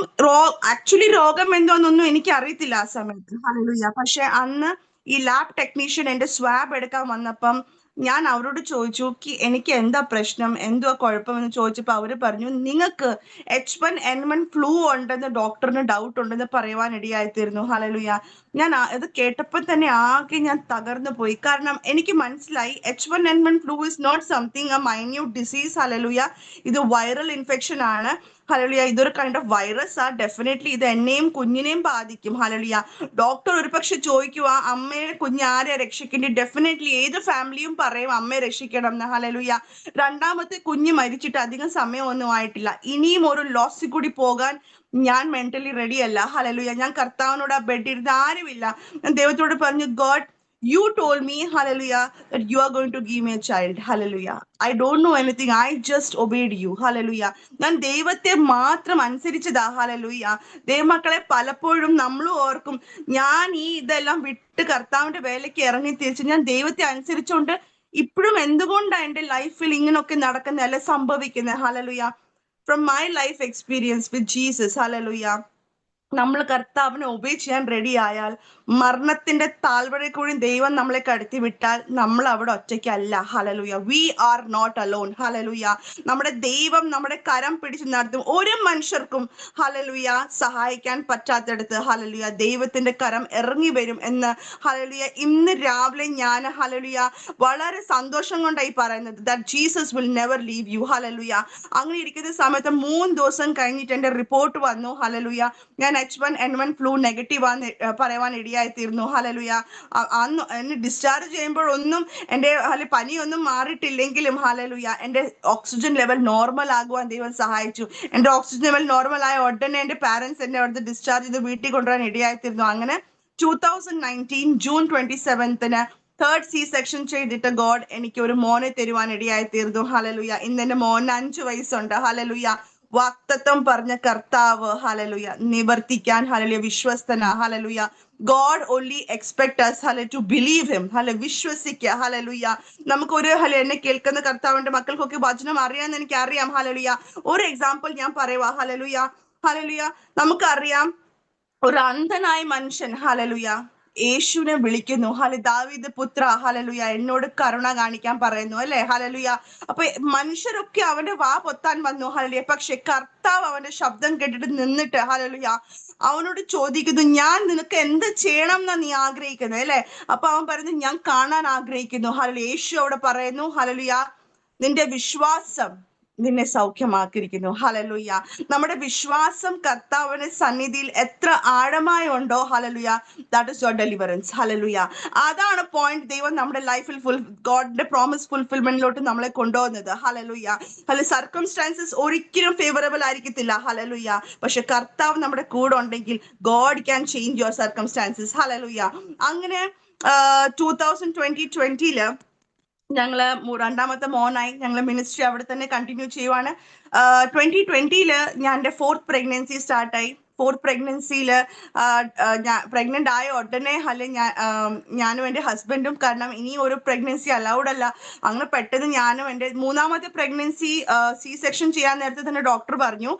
Speaker 4: ആക്ച്വലി രോഗം എന്തോന്നൊന്നും എനിക്ക് അറിയത്തില്ല ആ സമയത്ത്. ഹല്ലേലൂയ. പക്ഷെ അന്ന് ഈ ലാബ് ടെക്നീഷ്യൻ എന്റെ സ്വാബ് എടുക്കാൻ വന്നപ്പം ഞാൻ അവരോട് ചോദിച്ചു എനിക്ക് എന്താ പ്രശ്നം, എന്തുവാ കുഴപ്പമെന്ന് ചോദിച്ചപ്പോൾ അവര് പറഞ്ഞു നിങ്ങൾക്ക് H1N1 ഫ്ലൂ ഉണ്ടെന്ന് ഡോക്ടറിന് ഡൗട്ട് ഉണ്ടെന്ന് പറയുവാൻ ഇടയായിത്തീരുന്നു. ഹല്ലേലൂയ. ഞാൻ ഇത് കേട്ടപ്പോൾ തന്നെ ആകെ ഞാൻ തകർന്നു പോയി. കാരണം എനിക്ക് മനസ്സിലായി H1N1 flu is not something a minute disease. Hallelujah. ഇത് വൈറൽ ഇൻഫെക്ഷൻ ആണ്. ഹല്ലേലൂയ. ഇതൊരു കൈൻഡ് ഓഫ് വൈറസ് ആ. ഡെഫിനറ്റ്ലി ഇത് എന്നെയും കുഞ്ഞിനെയും ബാധിക്കും. ഹല്ലേലൂയ. ഡോക്ടർ ഒരു പക്ഷെ ചോദിക്കുക അമ്മയെ കുഞ്ഞ് ആരെ രക്ഷിക്കേണ്ടി, ഡെഫിനറ്റ്ലി ഏത് ഫാമിലിയും പറയും അമ്മയെ രക്ഷിക്കണം എന്ന്. ഹല്ലേലൂയ. രണ്ടാമത്തെ കുഞ്ഞ് മരിച്ചിട്ട് അധികം സമയമൊന്നും ആയിട്ടില്ല. ഇനിയും ഒരു ലോസിൽ കൂടി പോകാൻ ഞാൻ മെന്റലി റെഡി അല്ല. ഹല്ലേലൂയ. ഞാൻ കർത്താവിനോട് ആ ബെഡ് ഇരുന്ന് ആരുമില്ല, ഞാൻ ദൈവത്തോട് പറഞ്ഞു God you told me, hallelujah, that you are going to give me a child. Hallelujah. I don't know anything. I just obeyed you. Hallelujah. ഞാൻ ദൈവത്തെ മാത്രം അനുസരിച്ചതാ. ഹല്ലേലൂയ. ദൈവമക്കളെ, പലപ്പോഴും നമ്മളും ഓർക്കും ഞാൻ ഇതെല്ലാം വിട്ട് കർത്താവിന്റെ വേലയ്ക്ക് ഇറങ്ങി തിരിച്ച് ഞാൻ ദൈവത്തെ അനുസരിച്ചുകൊണ്ട് ഇപ്പോഴും എന്തുകൊണ്ടാണ് എന്റെ ലൈഫിൽ ഇങ്ങനൊക്കെ നടക്കുന്നത് അല്ലെ സംഭവിക്കുന്നത്. Hallelujah. From my life experience with Jesus, hallelujah, നമ്മൾ കർത്താവിനെ ഒബേ ചെയ്യാൻ റെഡി ആയാൽ, മരണത്തിന്റെ താഴ്വരയിൽ കൂടി ദൈവം നമ്മളെ കടത്തി വിട്ടാൽ നമ്മൾ അവിടെ ഒറ്റയ്ക്കല്ല. Hallelujah. We are not alone. Hallelujah. നമ്മുടെ ദൈവം നമ്മുടെ കരം പിടിച്ചു നടത്തും. ഒരു മനുഷ്യർക്കും ഹല്ലേലൂയ സഹായിക്കാൻ പറ്റാത്തടത്ത് ഹല്ലേലൂയ ദൈവത്തിന്റെ കരം ഇറങ്ങി വരും എന്ന് ഹല്ലേലൂയ ഇന്ന് രാവിലെ ഞാൻ ഹല്ലേലൂയ വളരെ സന്തോഷം കൊണ്ടായി പറയുന്നത്. That Jesus will never leave U. Hallelujah. അങ്ങനെ ഇരിക്കുന്ന സമയത്ത് 3 ദിവസം കഴിഞ്ഞിട്ട് എന്റെ റിപ്പോർട്ട് വന്നു. ഹല്ലേലൂയ. ഞാൻ H1N1 ഫ്ലൂ നെഗറ്റീവ് ആന്ന് പറയാൻ ഇടയായിത്തീർന്നു. ഹല്ലേലൂയ. അന്ന് എന്നെ ഡിസ്ചാർജ് ചെയ്യുമ്പോഴൊന്നും എൻ്റെ പനിയൊന്നും മാറിയിട്ടില്ലെങ്കിലും ഹല്ലേലൂയ എൻ്റെ ഓക്സിജൻ ലെവൽ നോർമൽ ആകുവാൻ ദൈവം സഹായിച്ചു. എൻ്റെ ഓക്സിജൻ ലെവൽ നോർമൽ ആയ ഉടനെ എൻ്റെ പാരൻസ് എന്നെ അവിടുത്തെ ഡിസ്ചാർജ് ചെയ്ത് വീട്ടിൽ കൊണ്ടുവരാൻ ഇടയായിത്തീർന്നു. അങ്ങനെ 2019 ജൂൺ 27 തേർഡ് സി സെക്ഷൻ ചെയ്തിട്ട് ഗോഡ് എനിക്ക് ഒരു മോനെ തരുവാൻ ഇടയായി തീർന്നു. ഹല്ലേലൂയ. ഇന്ന് എന്റെ മോന് 5 വയസ്സുണ്ട്. ഹല്ലേലൂയ. വാഗ്ദത്തം പറഞ്ഞ കർത്താവ് ഹല്ലേലൂയ നിവർത്തിക്കാൻ ഹല്ലേലൂയ വിശ്വസ്തന. ഹല്ലേലൂയ. God only expect us to believe him. വിശ്വസിക്കുക. ഹല്ലേലൂയ. നമുക്കൊരു എന്നെ കേൾക്കുന്ന കർത്താവിന്റെ മക്കൾക്കൊക്കെ വചനം അറിയാമെന്ന് എനിക്ക് അറിയാം. ഹല്ലേലൂയ. ഒരു എക്സാമ്പിൾ ഞാൻ പറയുക. ഹല്ലേലൂയ. ഹല്ലേലൂയ. നമുക്കറിയാം ഒരു അന്ധനായ മനുഷ്യൻ ഹല്ലേലൂയ യേശുവിനെ വിളിക്കുന്നു. ദാവീദ് പുത്ര ഹല്ലേലൂയ എന്നോട് കരുണ കാണിക്കാൻ പറയുന്നു അല്ലെ. ഹല്ലേലൂയ. അപ്പൊ മനുഷ്യരൊക്കെ അവന്റെ വാ പൊത്താൻ വന്നു. ഹല്ലേലൂയ. പക്ഷെ കർത്താവ് അവന്റെ ശബ്ദം കേട്ടിട്ട് നിന്നിട്ട് ഹല്ലേലൂയ അവനോട് ചോദിക്കുന്നു, ഞാൻ നിനക്ക് എന്ത് ചെയ്യണം എന്നാ നീ ആഗ്രഹിക്കുന്നത് അല്ലെ. അപ്പൊ അവൻ പറയുന്നു, ഞാൻ കാണാൻ ആഗ്രഹിക്കുന്നു. ഹല്ലേലൂയ. യേശു അവിടെ പറയുന്നു, ഹല്ലേലൂയ നിന്റെ വിശ്വാസം നിന്നെ സൗഖ്യമാക്കിയിരിക്കുന്നു. ഹല്ലേലൂയ. നമ്മുടെ വിശ്വാസം കർത്താവിന്റെ സന്നിധിയിൽ എത്ര ആഴമായി ഉണ്ടോ hallelujah that is your deliverance. Hallelujah. അതാണ് പോയിന്റ്. ദൈവം നമ്മുടെ ലൈഫിൽ ഗോഡിന്റെ പ്രോമിസ് ഫുൾഫിൽമെന്റിലോട്ട് നമ്മളെ കൊണ്ടുപോകുന്നത്. ഹല്ലേലൂയ. സർക്കംസ്റ്റാൻസസ് ഒരിക്കലും ഫേവറബിൾ ആയിരിക്കത്തില്ല. ഹല്ലേലൂയ. പക്ഷെ കർത്താവ് നമ്മുടെ കൂടെ ഉണ്ടെങ്കിൽ God can change your circumstances. Hallelujah. അങ്ങനെ 2020 ഞങ്ങള് രണ്ടാമത്തെ മോനായി ഞങ്ങൾ മിനിസ്ട്രി അവിടെ തന്നെ കണ്ടിന്യൂ ചെയ്യുവാണ്. 2020 ഞാൻ എൻ്റെ 4th പ്രഗ്നൻസി സ്റ്റാർട്ടായി. 4th പ്രഗ്നൻസിയിൽ പ്രഗ്നന്റ് ആയ ഉടനെ ഞാനും എൻ്റെ ഹസ്ബൻഡും, കാരണം ഇനി ഒരു പ്രഗ്നൻസി അലൗഡ് അല്ല. അങ്ങനെ പെട്ടെന്ന് ഞാനും എൻ്റെ 3ാമത്തെ പ്രഗ്നൻസി സി സെക്ഷൻ ചെയ്യാൻ നേരത്തെ തന്നെ ഡോക്ടർ പറഞ്ഞു,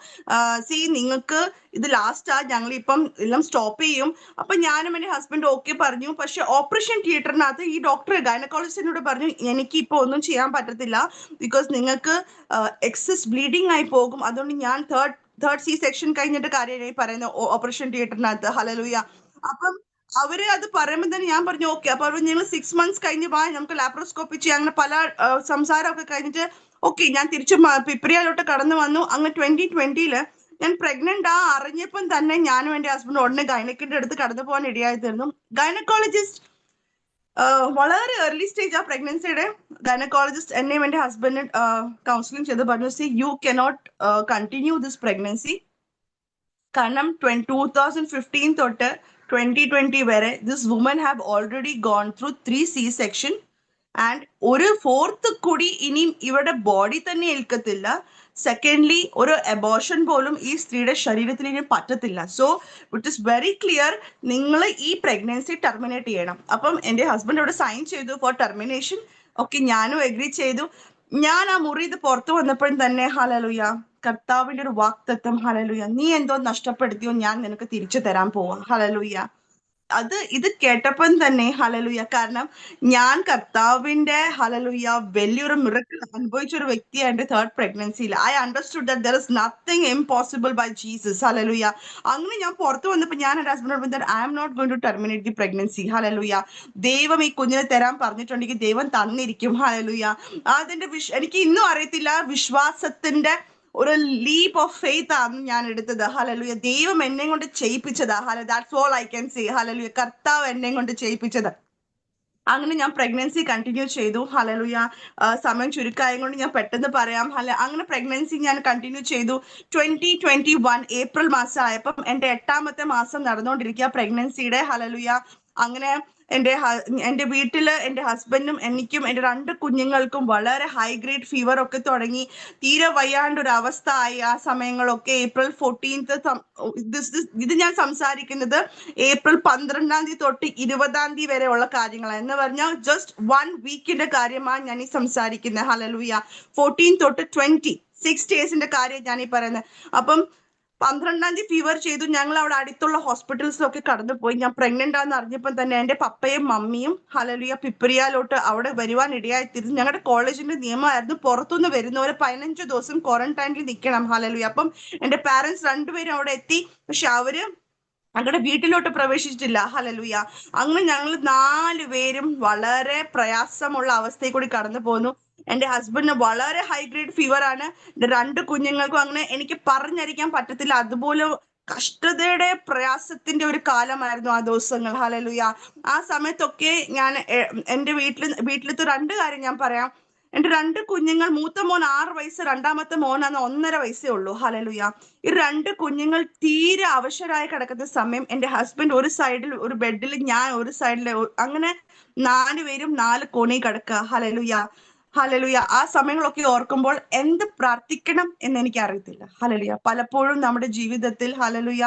Speaker 4: നിങ്ങൾക്ക് ഇത് ലാസ്റ്റാ, ഞങ്ങൾ ഇപ്പം എല്ലാം സ്റ്റോപ്പ് ചെയ്യും. അപ്പൊ ഞാനും എൻ്റെ ഹസ്ബൻഡ് ഓക്കെ പറഞ്ഞു. പക്ഷെ ഓപ്പറേഷൻ തിയേറ്ററിനകത്ത് ഈ ഡോക്ടർ ഗൈനക്കോളജിസ്റ്റിനോട് പറഞ്ഞു, എനിക്ക് ഇപ്പൊ ഒന്നും ചെയ്യാൻ പറ്റത്തില്ല, ബിക്കോസ് നിങ്ങൾക്ക് എക്സസ് ബ്ലീഡിങ് ആയി പോകും. അതുകൊണ്ട് ഞാൻ തേർഡ് സി സെക്ഷൻ കഴിഞ്ഞിട്ട് കാര്യമായി പറയുന്ന ഓപ്പറേഷൻ തിയേറ്ററിനകത്ത്. ഹല്ലേലൂയ. അപ്പം അവര് അത് പറയുമ്പോൾ തന്നെ ഞാൻ പറഞ്ഞു ഓക്കെ. അപ്പൊ അവർ ഞങ്ങൾ 6 months കഴിഞ്ഞ് പോയാൽ നമുക്ക് ലാപ്രോസ്കോപ്പി ചെയ്യാം. അങ്ങനെ പല സംസാരമൊക്കെ കഴിഞ്ഞിട്ട് ഓക്കെ ഞാൻ തിരിച്ചു പിപ്രിയയിലോട്ട് കടന്നു വന്നു. അങ്ങ് 2020 ഞാൻ പ്രഗ്നന്റ് അറിഞ്ഞപ്പം തന്നെ ഞാനും എൻ്റെ ഹസ്ബൻഡ് ഉടനെ ഗൈനക്കിന്റെ അടുത്ത് കടന്നു പോകാൻ ഇടയായി തീർന്നു. ഗൈനക്കോളജിസ്റ്റ് വളരെ ഏർലി സ്റ്റേജ് ആ പ്രഗ്നൻസിയുടെ ഗൈനക്കോളജിസ്റ്റ് എന്നെയും എൻ്റെ ഹസ്ബൻഡ് കൗൺസിലിംഗ് ചെയ്ത് പറഞ്ഞു, you cannot continue this pregnancy. കാരണം 2015 തൊട്ട് 2020 വരെ this woman have already gone through 3 C-section and ഒരു 4th കൂടി ഇനിയും ഇവരുടെ ബോഡി തന്നെ ഏൽക്കത്തില്ല. സെക്കൻഡ്ലി ഒരു അബോർഷൻ പോലും ഈ സ്ത്രീയുടെ ശരീരത്തിൽ ഇനി പറ്റത്തില്ല. So it is very clear, നിങ്ങൾ ഈ പ്രഗ്നൻസി ടെർമിനേറ്റ് ചെയ്യണം. അപ്പം എൻ്റെ ഹസ്ബൻഡ് അവിടെ സൈൻ ചെയ്തു ഫോർ ടെർമിനേഷൻ. ഓക്കെ, ഞാനും എഗ്രി ചെയ്തു. ഞാൻ ആ മുറി ഇത് പുറത്തു വന്നപ്പോഴും തന്നെ ഹല്ലേലൂയ കർത്താവിന്റെ ഒരു വാഗ്ദത്തം. ഹല്ലേലൂയ. നീ എന്തോ നഷ്ടപ്പെടുത്തിയോ ഞാൻ നിനക്ക് തിരിച്ചു തരാൻ പോവാ. ഹല്ലേലൂയ. ഇത് കേട്ടപ്പം തന്നെ ഹല്ലേലൂയ, കാരണം ഞാൻ കർത്താവിന്റെ ഹല്ലേലൂയ വലിയൊരു മിറക്കിൾ അനുഭവിച്ച ഒരു വ്യക്തിയാണ് എൻ്റെ 3rd പ്രഗ്നൻസിയിൽ. I understood that there is nothing impossible by Jesus. ഹല്ലേലൂയ. അങ്ങനെ ഞാൻ പുറത്തു വന്നപ്പോൾ ഞാൻ എൻ്റെ ഹസ്ബൻഡോട് പറഞ്ഞു, I am not going to terminate the pregnancy. ഹല്ലേലൂയ. ദൈവം ഈ കുഞ്ഞിനെ തരാൻ പറഞ്ഞിട്ടുണ്ടെങ്കിൽ ദൈവം തന്നിരിക്കും. ഹല്ലേലൂയ. അതിന്റെ എനിക്ക് ഇന്നും അറിയത്തില്ല, വിശ്വാസത്തിന്റെ ഒരു ലീപ്പ് ഓഫ് ഫെയ്ത്ത് ആണ് ഞാൻ എടുത്തത്. ഹല്ലേലൂയ. ദൈവം എന്നെ കൊണ്ട് ചെയ്യിപ്പിച്ചതാ. That's all I can say. ഹല്ലേലൂയ. കർത്താവ് എന്നെ കൊണ്ട് ചെയ്യിപ്പിച്ചത്. അങ്ങനെ ഞാൻ പ്രഗ്നൻസി കണ്ടിന്യൂ ചെയ്തു. ഹല്ലേലൂയ. സമയം ചുരുക്കായത് കൊണ്ട് ഞാൻ പെട്ടെന്ന് പറയാം. അങ്ങനെ പ്രഗ്നൻസി ഞാൻ കണ്ടിന്യൂ ചെയ്തു. 2021 ഏപ്രിൽ മാസം ആയപ്പം എൻ്റെ 8ാമത്തെ മാസം നടന്നുകൊണ്ടിരിക്കുക പ്രഗ്നൻസിയുടെ. ഹല്ലേലൂയ. അങ്ങനെ എൻ്റെ വീട്ടില് എൻ്റെ ഹസ്ബൻഡും എനിക്കും എൻ്റെ 2 കുഞ്ഞുങ്ങൾക്കും വളരെ ഹൈ ഗ്രേഡ് ഫീവർ ഒക്കെ തുടങ്ങി. തീരെ വയ്യാണ്ട് ഒരു അവസ്ഥ ആയി ആ സമയങ്ങളൊക്കെ. ഏപ്രിൽ 14th ഇത് ഞാൻ സംസാരിക്കുന്നത് ഏപ്രിൽ 12 തൊട്ട് 20 വരെ ഉള്ള കാര്യങ്ങളാണ്. എന്ന് പറഞ്ഞാൽ ജസ്റ്റ് 1 വീക്കിന്റെ കാര്യമാണ് ഞാൻ ഈ സംസാരിക്കുന്നത്. ഹല്ലേലൂയ. 14 തൊട്ട് 26 days കാര്യം ഞാൻ ഈ പറയുന്നത്. അപ്പം 12-ാം തീയതി ഫീവർ ചെയ്തു. ഞങ്ങൾ അവിടെ അടുത്തുള്ള ഹോസ്പിറ്റൽസിലൊക്കെ കടന്നുപോയി. ഞാൻ പ്രഗ്നന്റ് ആണെന്ന് അറിഞ്ഞപ്പോൾ തന്നെ എന്റെ പപ്പയും മമ്മിയും ഹല്ലേലൂയ പിപ്രിയാലോട്ട് അവിടെ വരുവാൻ ഇടയായിത്തീരുന്നു. ഞങ്ങളുടെ കോളേജിന്റെ നിയമമായിരുന്നു പുറത്തുനിന്ന് വരുന്നവരെ 15 ദിവസം ക്വാറന്റൈനിൽ നിൽക്കണം. ഹല്ലേലൂയ. അപ്പം എന്റെ പാരന്റ്സ് രണ്ടുപേരും അവിടെ എത്തി. പക്ഷെ അവര് ഞങ്ങളുടെ വീട്ടിലോട്ട് പ്രവേശിച്ചിട്ടില്ല. ഹല്ലേലൂയ. അങ്ങനെ ഞങ്ങൾ 4 പേരും വളരെ പ്രയാസമുള്ള അവസ്ഥയിൽ കൂടി കടന്നു പോന്നു. എന്റെ ഹസ്ബൻഡിന് വളരെ ഹൈ ഗ്രേഡ് ഫീവർ ആണ്. എന്റെ 2 കുഞ്ഞുങ്ങൾക്കും അങ്ങനെ എനിക്ക് പറഞ്ഞറിയിക്കാൻ പറ്റത്തില്ല. അതുപോലെ കഷ്ടതയുടെ പ്രയാസത്തിന്റെ ഒരു കാലമായിരുന്നു ആ ദിവസങ്ങൾ. ഹല്ലേലൂയ. ആ സമയത്തൊക്കെ ഞാൻ എന്റെ വീട്ടിലത്തെ 2 കാര്യം ഞാൻ പറയാം. എന്റെ 2 കുഞ്ഞുങ്ങൾ, മൂത്ത മോൻ 6 വയസ്സ്, രണ്ടാമത്തെ മോനാണ് 1.5 വയസ്സേ ഉള്ളൂ. ഹല്ലേലൂയ. ഈ 2 കുഞ്ഞുങ്ങൾ തീരെ അവശരായി കിടക്കുന്ന സമയം എന്റെ ഹസ്ബൻഡ് ഒരു സൈഡിൽ ഒരു ബെഡിൽ, ഞാൻ ഒരു സൈഡിൽ, അങ്ങനെ 4 പേരും 4 കോണി കിടക്കുക. ഹല്ലേലൂയ. ഹല്ലേലൂയ. ആ സമയങ്ങളൊക്കെ ഓർക്കുമ്പോൾ എന്ത് പ്രാർത്ഥിക്കണം എന്ന് എനിക്ക് അറിയത്തില്ല. ഹല്ലേലൂയ. പലപ്പോഴും നമ്മുടെ ജീവിതത്തിൽ hallelujah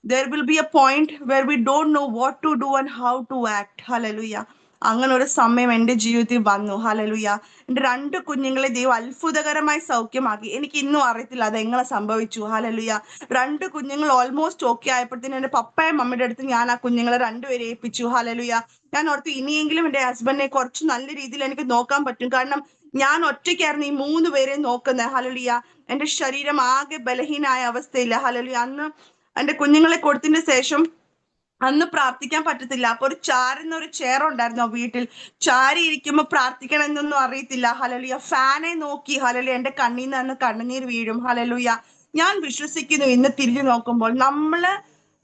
Speaker 4: there will be a point where we don't know what to do and how to act. Hallelujah. അങ്ങനെ ഒരു സമയം എന്റെ ജീവിതത്തിൽ വന്നു. ഹല്ലേലൂയ. എന്റെ 2 കുഞ്ഞുങ്ങളെ ദൈവം അത്ഭുതകരമായി സൗഖ്യമാക്കി. എനിക്ക് ഇന്നും അറിയത്തില്ല അത് എങ്ങനെ സംഭവിച്ചു. ഹല്ലേലൂയ. 2 കുഞ്ഞുങ്ങൾ ഓൾമോസ്റ്റ് ഓക്കെ ആയപ്പോഴത്തേനും എന്റെ പപ്പയും മമ്മിയുടെ അടുത്ത് ഞാൻ ആ കുഞ്ഞുങ്ങളെ 2 പേരെ ഏൽപ്പിച്ചു. ഹല്ലേലൂയ. ഞാൻ ഓർത്തു ഇനിയെങ്കിലും എന്റെ ഹസ്ബൻഡിനെ കുറച്ച് നല്ല രീതിയിൽ എനിക്ക് നോക്കാൻ പറ്റും. കാരണം ഞാൻ ഒറ്റയ്ക്കായിരുന്നു ഈ 3 പേരെ നോക്കുന്നത്. ഹല്ലേലൂയ. എന്റെ ശരീരം ആകെ ബലഹീനായ അവസ്ഥയില്ല. ഹല്ലേലൂയ. അന്ന് എന്റെ കുഞ്ഞുങ്ങളെ കൊടുത്തതിന് ശേഷം അന്ന് പ്രാർത്ഥിക്കാൻ പറ്റത്തില്ല. അപ്പൊ ഒരു ചാരുന്ന ഒരു ചെയർ ഉണ്ടായിരുന്നു ആ വീട്ടിൽ. ചാരി ഇരിക്കുമ്പോ പ്രാർത്ഥിക്കണം എന്നൊന്നും അറിയത്തില്ല. ഹല്ലേലൂയ. ഫാനെ നോക്കി ഹല്ലേലൂയ എന്റെ കണ്ണീന്ന് അന്ന് കണ്ണുനീർ വീഴും. ഹല്ലേലൂയ. ഞാൻ വിശ്വസിക്കുന്നു ഇന്ന് തിരിഞ്ഞു നോക്കുമ്പോൾ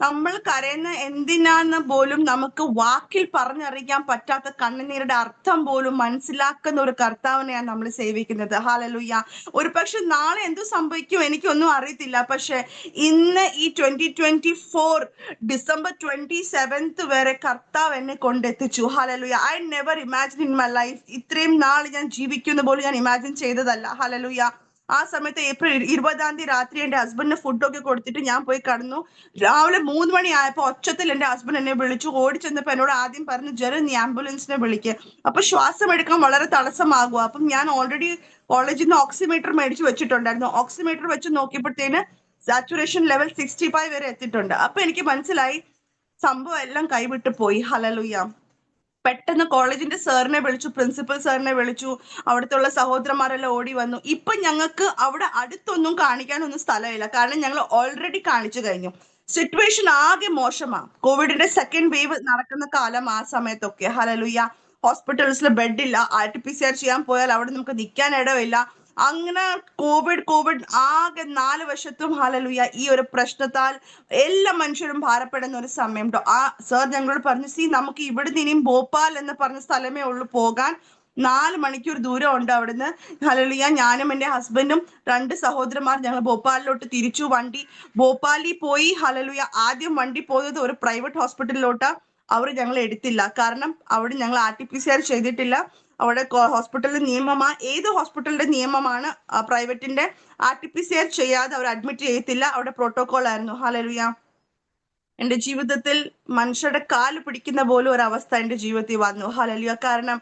Speaker 4: നമ്മൾ കരയുന്ന എന്തിനാന്ന് പോലും നമുക്ക് വാക്കിൽ പറഞ്ഞറിയിക്കാൻ പറ്റാത്ത കണ്ണുനീരുടെ അർത്ഥം പോലും മനസ്സിലാക്കുന്ന ഒരു കർത്താവിനെയാണ് നമ്മൾ സേവിക്കുന്നത്. ഹല്ലേലൂയ. ഒരു പക്ഷെ നാളെ എന്തു സംഭവിക്കും എനിക്കൊന്നും അറിയത്തില്ല. പക്ഷെ ഇന്ന് ഈ 2024 ഡിസംബർ 27th വരെ കർത്താവ് എന്നെ കൊണ്ടെത്തിച്ചു. ഹല്ലേലൂയ. I never imagine in my life ഇത്രയും നാൾ ഞാൻ ജീവിക്കുന്ന പോലും ഞാൻ ഇമാജിൻ ചെയ്തതല്ല. ഹല്ലേലൂയ. ആ സമയത്ത് ഏപ്രിൽ 20-ാം തീയതി രാത്രി എന്റെ ഹസ്ബൻഡിന് ഫുഡൊക്കെ കൊടുത്തിട്ട് ഞാൻ പോയി കടന്നു. രാവിലെ 3 മണി ആയപ്പോ ഒച്ചത്തിൽ എന്റെ ഹസ്ബൻഡ് എന്നെ വിളിച്ചു. ഓടിച്ചെന്നപ്പോ എന്നോട് ആദ്യം പറഞ്ഞു, ജെറി നീ ആംബുലൻസിനെ വിളിക്കുക. അപ്പൊ ശ്വാസം എടുക്കാൻ വളരെ തടസ്സമാകുക. അപ്പം ഞാൻ ഓൾറെഡി കോളേജിൽ നിന്ന് ഓക്സിമീറ്റർ മേടിച്ചു വെച്ചിട്ടുണ്ടായിരുന്നു. ഓക്സിമീറ്റർ വെച്ച് നോക്കിയപ്പോഴത്തേന് സാച്ചുറേഷൻ ലെവൽ 65 വരെ എത്തിയിട്ടുണ്ട്. അപ്പൊ എനിക്ക് മനസ്സിലായി സംഭവം എല്ലാം കൈവിട്ട് പോയി. ഹല്ലേലൂയ. പെട്ടെന്ന് കോളേജിന്റെ സാറിനെ വിളിച്ചു, പ്രിൻസിപ്പൽ സാറിനെ വിളിച്ചു. അവിടുത്തെ ഉള്ള സഹോദരന്മാരെല്ലാം ഓടി വന്നു. ഇപ്പൊ ഞങ്ങൾക്ക് അവിടെ അടുത്തൊന്നും കാണിക്കാനൊന്നും സ്ഥലമില്ല. കാരണം ഞങ്ങൾ ഓൾറെഡി കാണിച്ചു കഴിഞ്ഞു. സിറ്റുവേഷൻ ആകെ മോശമാ. കോവിഡിന്റെ 2nd വേവ് നടക്കുന്ന കാലം ആ സമയത്തൊക്കെ. ഹല്ലേലൂയ. ഹോസ്പിറ്റൽസിൽ ബെഡില്ല. RT-PCR ചെയ്യാൻ പോയാൽ അവിടെ നമുക്ക് നിൽക്കാൻ ഇടമില്ല. അങ്ങനെ കോവിഡ് ആകെ 4 വശത്തും ഹല്ലേലൂയ ഈ ഒരു പ്രശ്നത്താൽ എല്ലാ മനുഷ്യരും ഭാരപ്പെടുന്ന ഒരു സമയം. ആ സർ ഞങ്ങളോട് പറഞ്ഞു, നമുക്ക് ഇവിടുന്ന് ഇനിയും ഭോപ്പാൽ എന്ന് പറഞ്ഞ സ്ഥലമേ ഉള്ളൂ പോകാൻ. 4 മണിക്കൂർ ദൂരം ഉണ്ട് അവിടുന്ന്. ഹല്ലേലൂയ. ഞാനും എന്റെ ഹസ്ബൻഡും 2 സഹോദരന്മാർ ഞങ്ങൾ ഭോപ്പാലിലോട്ട് തിരിച്ചു. ഭോപ്പാലിൽ പോയി. ഹല്ലേലൂയ. ആദ്യം വണ്ടി പോയത് ഒരു പ്രൈവറ്റ് ഹോസ്പിറ്റലിലോട്ടാ. അവർ ഞങ്ങൾ എടുത്തില്ല. കാരണം അവിടെ ഞങ്ങൾ RT-PCR ചെയ്തിട്ടില്ല. അവിടെ ഹോസ്പിറ്റലിന്റെ നിയമമാണ്, ഏത് ഹോസ്പിറ്റലിന്റെ നിയമമാണ് പ്രൈവറ്റിന്റെ RT-PCR ചെയ്യാതെ അവർ അഡ്മിറ്റ് ചെയ്യത്തില്ല. അവിടെ പ്രോട്ടോകോൾ ആയിരുന്നു. ഹല്ലേലൂയ. എന്റെ ജീവിതത്തിൽ മനുഷ്യരുടെ കാല് പിടിക്കുന്ന പോലും ഒരു അവസ്ഥ എന്റെ ജീവിതത്തിൽ വന്നു. ഹല്ലേലൂയ. കാരണം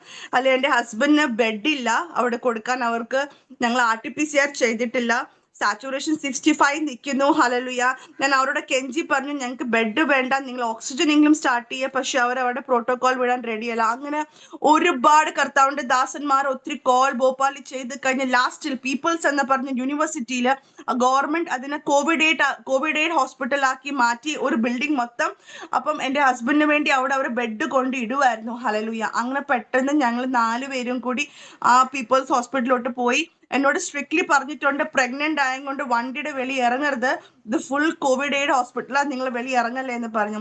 Speaker 4: എന്റെ ഹസ്ബൻഡിന് ബെഡില്ല അവിടെ കൊടുക്കാൻ. അവർക്ക് ഞങ്ങൾ RT-PCR ചെയ്തിട്ടില്ല. സാച്ചുറേഷൻ 65 നിൽക്കുന്നു. ഹല്ലേലൂയ. ഞാൻ അവരോട് കെഞ്ചി പറഞ്ഞു, ഞങ്ങൾക്ക് ബെഡ് വേണ്ട, നിങ്ങൾ ഓക്സിജൻ എങ്കിലും സ്റ്റാർട്ട് ചെയ്യുക. പക്ഷെ അവരുടെ പ്രോട്ടോകോൾ വിടാൻ റെഡിയല്ല. അങ്ങനെ ഒരുപാട് കർത്താവിന്റെ ദാസന്മാർ ഒത്തിരി കോൾ ഭോപ്പാലിൽ ചെയ്ത് കഴിഞ്ഞ് ലാസ്റ്റിൽ പീപ്പിൾസ് എന്ന് പറഞ്ഞ യൂണിവേഴ്സിറ്റിയിൽ ഗവൺമെന്റ് അതിനെ കോവിഡ് എയ്ഡ് ഹോസ്പിറ്റൽ ആക്കി മാറ്റി ഒരു ബിൽഡിംഗ് മൊത്തം. അപ്പം എന്റെ ഹസ്ബൻഡിന് വേണ്ടി അവിടെ അവർ ബെഡ് കൊണ്ട് ഇടുമായിരുന്നു. ഹല്ലേലൂയ. അങ്ങനെ പെട്ടെന്ന് ഞങ്ങൾ 4 പേരും കൂടി ആ പീപ്പിൾസ് ഹോസ്പിറ്റലിലോട്ട് പോയി. എന്നോട് സ്ട്രിക്ട്ലി പറഞ്ഞിട്ടുണ്ട്, പ്രഗ്നന്റ് ആയത് കൊണ്ട് വണ്ടിയുടെ വെളി ഇറങ്ങരുത്, ഇത് ഫുൾ കോവിഡ് എയ്ഡ് ഹോസ്പിറ്റലാണ്, നിങ്ങൾ വെളി ഇറങ്ങല്ലേ എന്ന് പറഞ്ഞു.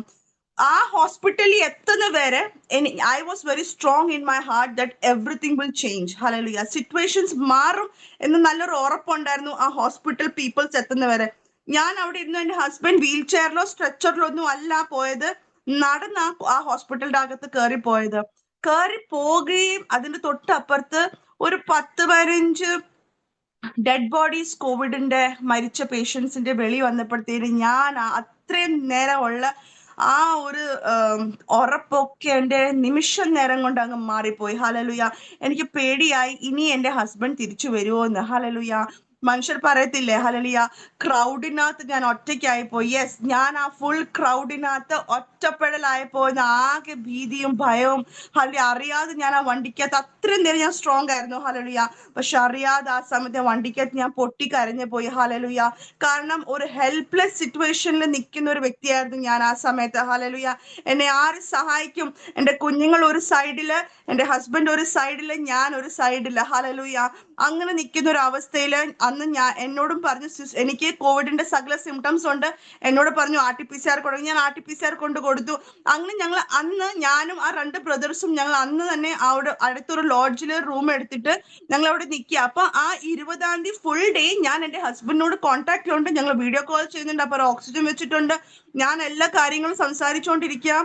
Speaker 4: ആ ഹോസ്പിറ്റലിൽ എത്തുന്ന വരെ I was very strong in my heart that everything will change. Hallelujah. Situations മാറും എന്ന് നല്ലൊരു ഉറപ്പുണ്ടായിരുന്നു ആ ഹോസ്പിറ്റൽ പീപ്പിൾസ് എത്തുന്നവരെ. ഞാൻ അവിടെ ഇരുന്നു. എന്റെ ഹസ്ബൻഡ് വീൽ ചെയറിലോ സ്ട്രെച്ചറിലോ ഒന്നും അല്ല പോയത്, നടന്ന് ആ ഹോസ്പിറ്റലിന്റെ അകത്ത് കയറി പോവുകയും അതിന്റെ തൊട്ടപ്പുറത്ത് ഒരു 10-15 ഡെഡ് ബോഡീസ്, കോവിഡിന്റെ മരിച്ച പേഷ്യൻസിന്റെ വെളി വന്നപ്പോഴത്തേനും ഞാൻ അത്രയും നേരമുള്ള ആ ഒരു ഉറപ്പൊക്കെ എന്റെ നിമിഷം നേരം കൊണ്ട് അങ്ങ് മാറിപ്പോയി. ഹല്ലേലൂയ. എനിക്ക് പേടിയായി, ഇനി എന്റെ ഹസ്ബൻഡ് തിരിച്ചു വരുമോ എന്ന്. ഹല്ലേലൂയ. മനുഷ്യർ പറയത്തില്ലേ ഹല്ലേലൂയ, ക്രൗഡിനകത്ത് ഞാൻ ഒറ്റയ്ക്കായി പോയി. യെസ്, ഞാൻ ആ ഫുൾ ക്രൗഡിനകത്ത് ഒറ്റപ്പെടലായപ്പോഴുന്ന ആകെ ഭീതിയും ഭയവും ഹല്ലേലൂയ, അറിയാതെ ഞാൻ ആ വണ്ടിക്കകത്ത് അത്രയും നേരം ഞാൻ സ്ട്രോങ് ആയിരുന്നു ഹല്ലേലൂയ. പക്ഷെ അറിയാതെ ആ സമയത്ത് വണ്ടിക്കകത്ത് ഞാൻ പൊട്ടിക്കരഞ്ഞു പോയി ഹല്ലേലൂയ. കാരണം ഒരു ഹെൽപ്ലെസ് സിറ്റുവേഷനിൽ നിൽക്കുന്ന ഒരു വ്യക്തിയായിരുന്നു ഞാൻ ആ സമയത്ത് ഹല്ലേലൂയ. എന്നെ ആര് സഹായിക്കും? എൻ്റെ കുഞ്ഞുങ്ങൾ ഒരു സൈഡില്, എൻ്റെ ഹസ്ബൻഡ് ഒരു സൈഡില്, ഞാൻ ഒരു സൈഡില് ഹല്ലേലൂയ. അങ്ങനെ നിൽക്കുന്ന ഒരു അവസ്ഥയിൽ അന്ന് എന്നോടും പറഞ്ഞു, എനിക്ക് കോവിഡിന്റെ സകല സിംറ്റംസ് ഉണ്ട്. എന്നോട് പറഞ്ഞു RT-PCR കൊടുക്കും. ഞാൻ RT-PCR കൊണ്ട് കൊടുത്തു. അങ്ങനെ ഞങ്ങൾ അന്ന്, ഞാനും ആ 2 ബ്രദേഴ്സും, ഞങ്ങൾ അന്ന് തന്നെ അവിടെ അടുത്തൊരു ലോഡ്ജിൽ റൂം എടുത്തിട്ട് ഞങ്ങൾ അവിടെ നിൽക്കുക. അപ്പൊ ആ 20-ാം തീയതി ഫുൾ ഡേ ഞാൻ എൻ്റെ ഹസ്ബൻഡിനോട് കോൺടാക്ട് ഉണ്ട്. ഞങ്ങൾ വീഡിയോ കോൾ ചെയ്യുന്നുണ്ട്. അപ്പൊ ഓക്സിജൻ വെച്ചിട്ടുണ്ട്. ഞാൻ എല്ലാ കാര്യങ്ങളും സംസാരിച്ചുകൊണ്ടിരിക്കുക.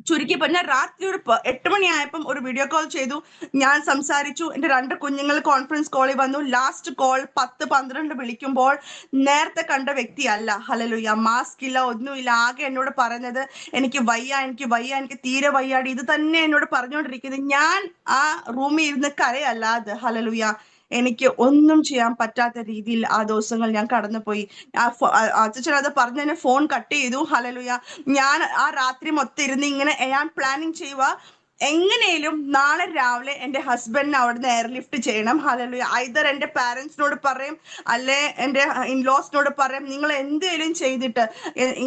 Speaker 4: ചുരുക്കി പറഞ്ഞാൽ രാത്രി ഒരു 8 മണിയായപ്പം ഒരു വീഡിയോ കോൾ ചെയ്തു. ഞാൻ സംസാരിച്ചു. എൻ്റെ 2 കുഞ്ഞുങ്ങൾ കോൺഫറൻസ് കോളിൽ വന്നു. ലാസ്റ്റ് കോൾ 10-12 വിളിക്കുമ്പോൾ നേരത്തെ കണ്ട വ്യക്തിയല്ല ഹല്ലേലൂയ. മാസ്ക് ഇല്ല, ഒന്നുമില്ല. ആകെ എന്നോട് പറഞ്ഞത് എനിക്ക് വയ്യ, എനിക്ക് വയ്യ, എനിക്ക് തീരെ വയ്യാടി, ഇത് തന്നെ എന്നോട് പറഞ്ഞുകൊണ്ടിരിക്കുന്നത്. ഞാൻ ആ റൂമിൽ ഇരുന്ന് കരയല്ലാതെ ഹല്ലേലൂയ, എനിക്ക് ഒന്നും ചെയ്യാൻ പറ്റാത്ത രീതിയിൽ ആ ദിവസങ്ങൾ ഞാൻ കടന്നുപോയി. അച്ഛൻ അത് പറഞ്ഞതിന് ഫോൺ കട്ട് ചെയ്തു ഹല്ലേലൂയ. ഞാൻ ആ രാത്രി മൊത്തം ഇരുന്ന് ഇങ്ങനെ ഞാൻ പ്ലാനിങ് ചെയ്യുക, എങ്ങനെയും നാളെ രാവിലെ എൻ്റെ ഹസ്ബൻഡിനെ അവിടുന്ന് എയർലിഫ്റ്റ് ചെയ്യണം ഹല്ലേലൂയ. ഐദർ എൻ്റെ പാരൻസിനോട് പറയും, അല്ലെ എൻ്റെ ഇൻലോസിനോട് പറയും, നിങ്ങൾ എന്തെങ്കിലും ചെയ്തിട്ട്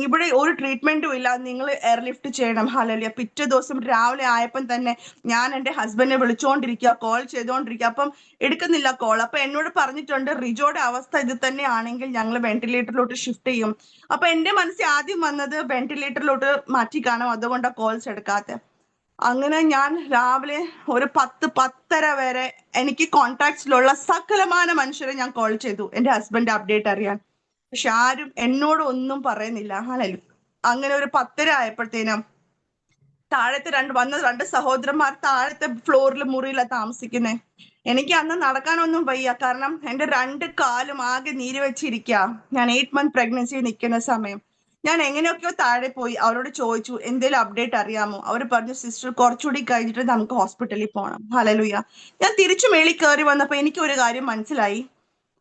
Speaker 4: ഇവിടെ ഒരു ട്രീറ്റ്മെന്റും ഇല്ല, നിങ്ങൾ എയർലിഫ്റ്റ് ചെയ്യണം ഹല്ലേലൂയ. പിറ്റേ ദിവസം രാവിലെ ആയപ്പം തന്നെ ഞാൻ എൻ്റെ ഹസ്ബൻഡിനെ വിളിച്ചുകൊണ്ടിരിക്കുക, കോൾ ചെയ്തുകൊണ്ടിരിക്കുക. അപ്പം എടുക്കുന്നില്ല കോൾ. അപ്പൊ എന്നോട് പറഞ്ഞിട്ടുണ്ട്, റിജോയുടെ അവസ്ഥ ഇത് തന്നെ ആണെങ്കിൽ ഞങ്ങൾ വെന്റിലേറ്ററിലോട്ട് ഷിഫ്റ്റ് ചെയ്യും. അപ്പൊ എന്റെ മനസ്സിൽ ആദ്യം വന്നത് വെന്റിലേറ്ററിലോട്ട് മാറ്റി കാണും, അതുകൊണ്ടാണ് കോൾസ് എടുക്കാത്ത. അങ്ങനെ ഞാൻ രാവിലെ ഒരു 10-10:30 വരെ എനിക്ക് കോൺടാക്ട്സിലുള്ള സകലമാന മനുഷ്യരെ ഞാൻ കോൾ ചെയ്തു എൻ്റെ ഹസ്ബൻഡ് അപ്ഡേറ്റ് അറിയാൻ. പക്ഷെ ആരും എന്നോട് ഒന്നും പറയുന്നില്ല ഹല്ലേലൂയ. അങ്ങനെ ഒരു 10:30 ആയപ്പോഴത്തേനും താഴത്തെ വന്ന 2 സഹോദരന്മാർ താഴത്തെ ഫ്ലോറിൽ മുറിയിലാണ് താമസിക്കുന്നത്. എനിക്ക് അന്ന് നടക്കാനൊന്നും വയ്യ, കാരണം എൻ്റെ 2 കാലും ആകെ നീര് വെച്ചിരിക്കുക. ഞാൻ 8 മന്ത് പ്രഗ്നൻസി നിൽക്കുന്ന സമയം ഞാൻ എങ്ങനെയൊക്കെയോ താഴെ പോയി. അവരോട് ചോദിച്ചു എന്തേലും അപ്ഡേറ്റ് അറിയാമോ? അവർ പറഞ്ഞു, സിസ്റ്റർ കുറച്ചുകൂടി കഴിഞ്ഞിട്ട് നമുക്ക് ഹോസ്പിറ്റലിൽ പോകണം ഹല്ലേലൂയ. ഞാൻ തിരിച്ചു മേളിൽ കയറി വന്നപ്പോൾ എനിക്ക് ഒരു കാര്യം മനസ്സിലായി,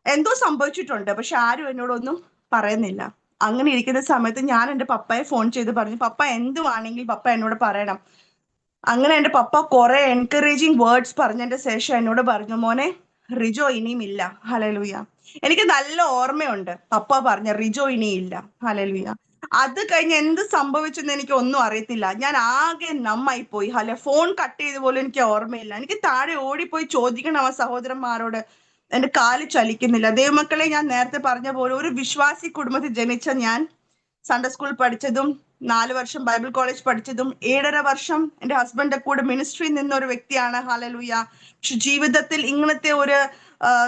Speaker 4: എന്തോ സംഭവിച്ചിട്ടുണ്ട്. പക്ഷെ ആരും എന്നോടൊന്നും പറയുന്നില്ല. അങ്ങനെ ഇരിക്കുന്ന സമയത്ത് ഞാൻ എൻ്റെ പപ്പയെ ഫോൺ ചെയ്ത് പറഞ്ഞു, പപ്പ എന്തുവാണെങ്കിൽ പപ്പ എന്നോട് പറയണം. അങ്ങനെ എൻ്റെ പപ്പ കുറെ എൻകറേജിങ് വേർഡ്സ് പറഞ്ഞതിന്റെ ശേഷം എന്നോട് പറഞ്ഞു, മോനെ റിജോ ഇനിയും ഇല്ല ഹല്ലേലൂയ. എനിക്ക് നല്ല ഓർമ്മയുണ്ട് പപ്പ പറഞ്ഞ റിജോ ഇനിയില്ല ഹല്ലേലൂയ. അത് കഴിഞ്ഞ് എന്ത് സംഭവിച്ചെന്ന് എനിക്ക് ഒന്നും അറിയത്തില്ല. ഞാൻ ആകെ നമ്മായി പോയി ഫോൺ കട്ട് ചെയ്ത് പോലും എനിക്ക് ഓർമ്മയില്ല. എനിക്ക് താഴെ ഓടിപ്പോയി ചോദിക്കണം ആ സഹോദരന്മാരോട്, എന്റെ കാല് ചലിക്കുന്നില്ല. ദൈവമക്കളെ, ഞാൻ നേരത്തെ പറഞ്ഞ പോലെ ഒരു വിശ്വാസി കുടുംബത്തിൽ ജനിച്ച ഞാൻ, സൺഡേ സ്കൂൾ പഠിച്ചതും 4 വർഷം ബൈബിൾ കോളേജ് പഠിച്ചതും 7.5 വർഷം എൻ്റെ ഹസ്ബൻഡിന്റെ കൂടെ മിനിസ്ട്രിയിൽ നിന്ന ഒരു വ്യക്തിയാണ് ഹല്ലേലൂയ. പക്ഷെ ജീവിതത്തിൽ ഇങ്ങനത്തെ ഒരു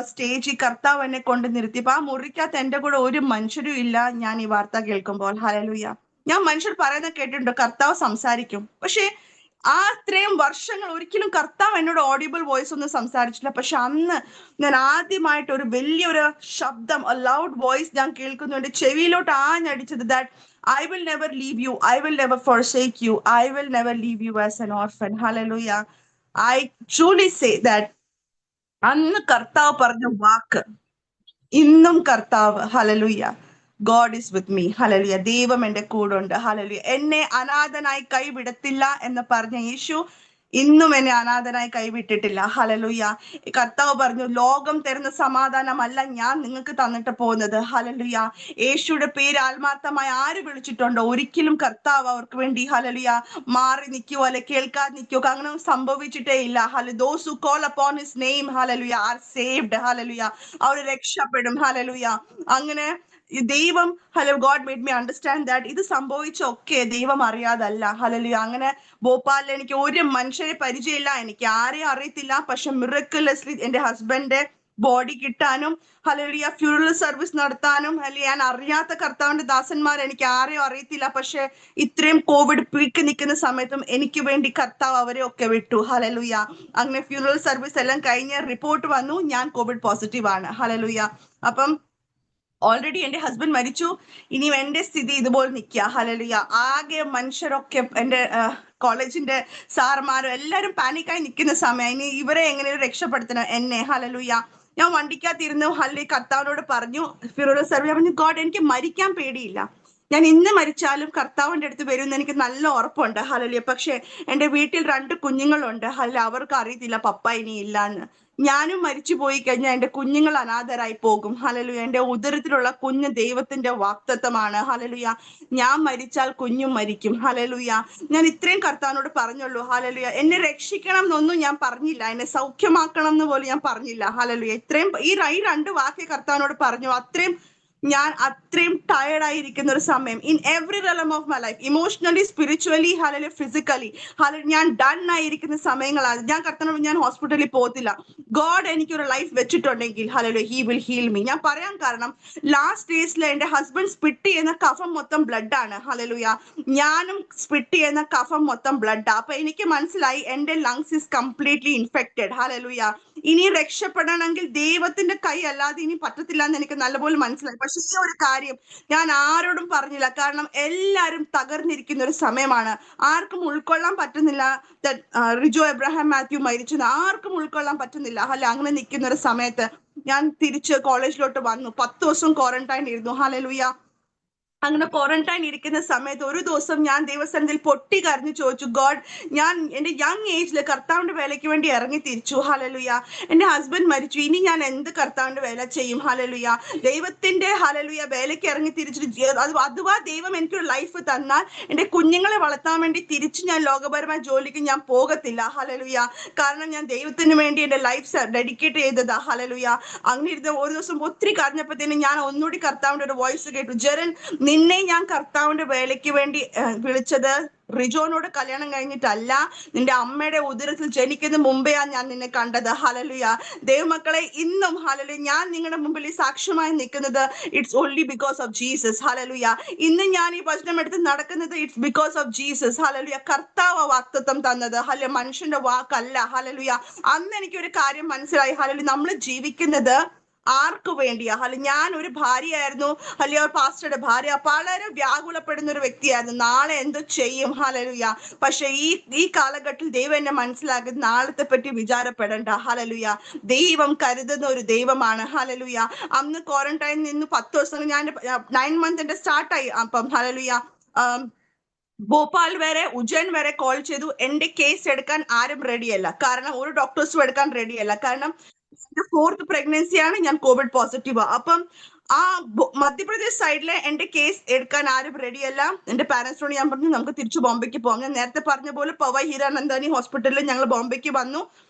Speaker 4: സ്റ്റേജ് കർത്താവ് എന്നെ കൊണ്ട് നിർത്തിയപ്പോ ആ മുറിക്കകത്ത് എൻ്റെ കൂടെ ഒരു മനുഷ്യരും ഇല്ല. ഞാൻ ഈ വാർത്ത കേൾക്കുമ്പോൾ ഹല്ലേലൂയ, ഞാൻ മനുഷ്യർ പറയുന്നത് കേട്ടിട്ടുണ്ട്, കർത്താവ് സംസാരിക്കും. പക്ഷെ ആ അത്രയും വർഷങ്ങൾ ഒരിക്കലും കർത്താവ് എന്നോട് ഓഡിബിൾ വോയിസ് ഒന്നും സംസാരിച്ചില്ല. പക്ഷെ അന്ന് ഞാൻ ആദ്യമായിട്ട് ഒരു വലിയൊരു ശബ്ദം, ലൗഡ് വോയിസ് ഞാൻ കേൾക്കുന്നുണ്ട്, ചെവിയിലോട്ട് ആഞ്ഞടിച്ചത്, that I will never leave you, I will never forsake you, I will never leave you as an orphan. Hallelujah. I truly say that അന്ന് കർത്താവ് പറഞ്ഞ വാക്ക് ഇന്നും കർത്താവ് hallelujah, God is with me hallelujah, ദൈവം എൻ്റെ കൂടെ ഉണ്ട് ഹല്ലേലൂയ. എന്നെ അനാഥനായി കൈവിടത്തില്ല എന്ന് പറഞ്ഞ യേശു ഇന്നും എന്നെ അനാഥനായി കൈവിട്ടിട്ടില്ല ഹല്ലേലൂയ. കർത്താവ് പറഞ്ഞു, ലോകം തരുന്ന സമാധാനമല്ല ഞാൻ നിങ്ങൾക്ക് തന്നിട്ട് പോകുന്നത് ഹല്ലേലൂയ. യേശുയുടെ പേര് ആത്മാർത്ഥമായി ആര് വിളിച്ചിട്ടുണ്ടോ ഒരിക്കലും കർത്താവ് അവർക്ക് വേണ്ടി ഹല്ലേലൂയ മാറി നിൽക്കുകയോ അല്ലെ കേൾക്കാതെ നിൽക്കുകയോ അങ്ങനെ സംഭവിച്ചിട്ടേ ഇല്ല. those who call upon his name hallelujah are saved hallelujah. അവർ രക്ഷപ്പെടും ഹല്ലേലൂയ. അങ്ങനെ ദൈവം God made me understand that ഇത് സംഭവിച്ചൊക്കെ ദൈവം അറിയാതല്ല ഹല്ലേലൂയ. അങ്ങനെ ഭോപ്പാലിൽ എനിക്ക് ഒരു മനുഷ്യരെ പരിചയമില്ല, എനിക്ക് ആരെയും അറിയത്തില്ല. പക്ഷെ മിറക്കുലസ്ലി എൻ്റെ ഹസ്ബൻഡ് ബോഡി കിട്ടാനും ഹല്ലേലൂയ ഫ്യൂണറൽ സർവീസ് നടത്താനും ഞാൻ അറിയാത്ത കർത്താവിന്റെ ദാസന്മാർ എനിക്ക് ആരെയും അറിയത്തില്ല. പക്ഷെ ഇത്രയും കോവിഡ് പീക്ക് നിൽക്കുന്ന സമയത്തും എനിക്ക് വേണ്ടി കർത്താവ് അവരെ ഒക്കെ വിട്ടു ഹല്ലേലൂയ. അങ്ങനെ ഫ്യൂണറൽ സർവീസ് എല്ലാം കഴിഞ്ഞ് റിപ്പോർട്ട് വന്നു, ഞാൻ കോവിഡ് പോസിറ്റീവ് ആണ് ഹല്ലേലൂയ. അപ്പം ഓൾറെഡി എൻ്റെ ഹസ്ബൻഡ് മരിച്ചു, ഇനി എൻ്റെ സ്ഥിതി ഇതുപോലെ നിൽക്കുക ഹല്ലേലൂയ. ആകെ മനുഷ്യരൊക്കെ എൻ്റെ കോളേജിന്റെ സാർമാരും എല്ലാവരും പാനിക്കായി നിൽക്കുന്ന സമയം, ഇനി ഇവരെ എങ്ങനെ രക്ഷപ്പെടുത്തണം എന്നെ ഹല്ലേലൂയ. ഞാൻ വണ്ടിക്കകത്തിരുന്ന് കർത്താവിനോട് പറഞ്ഞു, ഫിറോസ് സർവേ പറഞ്ഞു, ഗോഡ് എനിക്ക് മരിക്കാൻ പേടിയില്ല, ഞാൻ ഇന്ന് മരിച്ചാലും കർത്താവിന്റെ അടുത്ത് വരുമെന്ന് എനിക്ക് നല്ല ഉറപ്പുണ്ട്. ഹല്ലേലൂയ. പക്ഷെ എന്റെ വീട്ടിൽ 2 കുഞ്ഞുങ്ങളുണ്ട്. അവർക്ക് അറിയത്തില്ല പപ്പ ഇനി ഇല്ലാന്ന്. ഞാനും മരിച്ചു പോയി കഴിഞ്ഞാൽ എന്റെ കുഞ്ഞുങ്ങൾ അനാഥരായി പോകും. ഹല്ലേലൂയ. എന്റെ ഉദരത്തിലുള്ള കുഞ്ഞ് ദൈവത്തിന്റെ വാഗ്ദത്തമാണ്. ഹല്ലേലൂയ. ഞാൻ മരിച്ചാൽ കുഞ്ഞും മരിക്കും. ഹല്ലേലൂയ. ഞാൻ ഇത്രയും കർത്താവിനോട് പറഞ്ഞുള്ളൂ. ഹല്ലേലൂയ. എന്നെ രക്ഷിക്കണം എന്നൊന്നും ഞാൻ പറഞ്ഞില്ല, എന്നെ സൗഖ്യമാക്കണം എന്ന് പോലും ഞാൻ പറഞ്ഞില്ല. ഹല്ലേലൂയ. ഇത്രയും ഈ 2 വാക്യ കർത്താവിനോട് പറഞ്ഞു. ഞാൻ അത്രയും ടയർഡായിരിക്കുന്ന ഒരു സമയം, in every realm of my life, emotionally, spiritually, hallelujah, physically, hallelujah, ഞാൻ ഡൺ ആയിരിക്കുന്ന സമയങ്ങളാണ്. ഞാൻ കർത്താവിനോട് ഞാൻ ഹോസ്പിറ്റലിൽ പോകത്തില്ല. ഗോഡ് എനിക്കൊരു ലൈഫ് വെച്ചിട്ടുണ്ടെങ്കിൽ hallelujah, he will heal me. ഞാൻ പറയാൻ കാരണം, ലാസ്റ്റ് ഡേയ്സിൽ എന്റെ ഹസ്ബൻഡ് സ്പിറ്റ് ചെയ്യുന്ന കഫം മൊത്തം ബ്ലഡ് ആണ്. ഹല്ലേലൂയ. ഞാനും സ്പിറ്റ് ചെയ്യുന്ന കഫം മൊത്തം ബ്ലഡ്. അപ്പൊ എനിക്ക് മനസ്സിലായി എന്റെ lungs is completely infected. Hallelujah. ഇനി രക്ഷപ്പെടണമെങ്കിൽ ദൈവത്തിന്റെ കൈ അല്ലാതെ ഇനി പറ്റത്തില്ല എന്ന് എനിക്ക് നല്ലപോലെ മനസ്സിലായി. പക്ഷെ ഈ ഒരു കാര്യം ഞാൻ ആരോടും പറഞ്ഞില്ല, കാരണം എല്ലാരും തകർന്നിരിക്കുന്ന ഒരു സമയമാണ്. ആർക്കും ഉൾക്കൊള്ളാൻ പറ്റുന്നില്ല റിജോ എബ്രഹാം മാത്യു മരിച്ചെന്ന്. ആർക്കും ഉൾക്കൊള്ളാൻ പറ്റുന്നില്ല. അങ്ങനെ നിൽക്കുന്ന ഒരു സമയത്ത് ഞാൻ തിരിച്ച് കോളേജിലോട്ട് വന്നു. 10 ദിവസം ക്വാറന്റൈൻ ഇരുന്നു. ഹല്ലേലൂയ. അങ്ങനെ ക്വാറന്റൈൻ ഇരിക്കുന്ന സമയത്ത് ഒരു ദിവസം ഞാൻ ദൈവസന്നിധിയിൽ പൊട്ടി കരഞ്ഞു ചോദിച്ചു, ഗോഡ്, ഞാൻ എന്റെ യങ് ഏജിൽ കർത്താവിന്റെ വേലയ്ക്ക് വേണ്ടി ഇറങ്ങി തിരിച്ചു. ഹല്ലേലൂയ. എന്റെ ഹസ്ബൻഡ് മരിച്ചു, ഇനി ഞാൻ എന്ത് കർത്താവിന്റെ വേല ചെയ്യും? ഹല്ലേലൂയ. ദൈവത്തിന്റെ ഹല്ലേലൂയ വേലയ്ക്ക് ഇറങ്ങി തിരിച്ചിട്ട് അഥവാ ദൈവം എനിക്കൊരു ലൈഫ് തന്നാൽ എന്റെ കുഞ്ഞുങ്ങളെ വളർത്താൻ വേണ്ടി തിരിച്ച് ഞാൻ ലോകപരമായ ജോലിക്ക് ഞാൻ പോകത്തില്ല. ഹല്ലേലൂയ. കാരണം ഞാൻ ദൈവത്തിന് വേണ്ടി എന്റെ ലൈഫ് ഡെഡിക്കേറ്റ് ചെയ്തതാ. ഹല്ലേലൂയ. അങ്ങനെ ഇരുന്ന് ഒരു ദിവസം ഒത്തിരി കരഞ്ഞപ്പോഴത്തേനും ഞാൻ ഒന്നുകൂടി കർത്താവിന്റെ ഒരു വോയിസ് കേട്ടു, ജെറൻ, നിന്നെ ഞാൻ കർത്താവിന്റെ വേലയ്ക്ക് വേണ്ടി വിളിച്ചത് റിജോനോട് കല്യാണം കഴിഞ്ഞിട്ടല്ല, നിന്റെ അമ്മയുടെ ഉദരത്തിൽ ജനിക്കുന്ന മുമ്പെയാണ് ഞാൻ നിന്നെ കണ്ടത്. ഹല്ലേലൂയ. ദൈവമക്കളെ, ഇന്നും ഹല്ലേലൂയ ഞാൻ നിങ്ങളുടെ മുമ്പിൽ ഈ സാക്ഷ്യമായി നിൽക്കുന്നത് it's only because of Jesus. Hallelujah. ഇന്ന് ഞാൻ ഈ വചനം എടുത്ത് നടക്കുന്നത് it's because of Jesus. Hallelujah. കർത്താവ് വാഗ്ദത്തം തന്നത്, മനുഷ്യന്റെ വാക്കല്ല. ഹല്ലേലൂയ. അന്ന് എനിക്കൊരു കാര്യം മനസ്സിലായി. ഹല്ലേലൂയ. നമ്മൾ ജീവിക്കുന്നത് ആർക്ക് വേണ്ടിയാ? ഞാൻ ഒരു ഭാര്യയായിരുന്നു, പാസ്റ്ററുടെ ഭാര്യ, വളരെ വ്യാകുലപ്പെടുന്ന ഒരു വ്യക്തിയായിരുന്നു. നാളെ എന്ത് ചെയ്യും? ഹല്ലേലൂയ. പക്ഷെ ഈ കാലഘട്ടത്തിൽ ദൈവം എന്നെ മനസ്സിലാക്കി, നാളത്തെ പറ്റി വിചാരപ്പെടണ്ട. ഹല്ലേലൂയ. ദൈവം കരുതുന്ന ഒരു ദൈവമാണ്. ഹല്ലേലൂയ. അന്ന് ക്വാറന്റൈനിൽ നിന്ന് 10 ദിവസം ഞാൻ 9 മന്ത് എന്റെ സ്റ്റാർട്ടായി. അപ്പം ഹല്ലേലൂയ, ഭോപ്പാൽ വരെ, ഉജ്ജൈൻ വരെ കോൾ ചെയ്തു. എന്റെ കേസ് എടുക്കാൻ ആരും റെഡിയല്ല. കാരണം ഒരു ഡോക്ടേഴ്സും എടുക്കാൻ റെഡിയല്ല. കാരണം എന്റെ 4th പ്രഗ്നൻസിയാണ്, ഞാൻ കോവിഡ് പോസിറ്റീവ്. അപ്പം ആ മധ്യപ്രദേശ് സൈഡിലെ എന്റെ കേസ് എടുക്കാൻ ആരും റെഡിയല്ല. എന്റെ പാരന്റ്സിനോട് ഞാൻ പറഞ്ഞു, നമുക്ക് തിരിച്ചു ബോംബെക്ക് പോകാം. ഞാൻ നേരത്തെ പറഞ്ഞ പോലെ പവൈ ഹീരാനന്ദാനി ഹോസ്പിറ്റലിൽ ഞങ്ങൾ ബോംബെക്ക് വന്നു.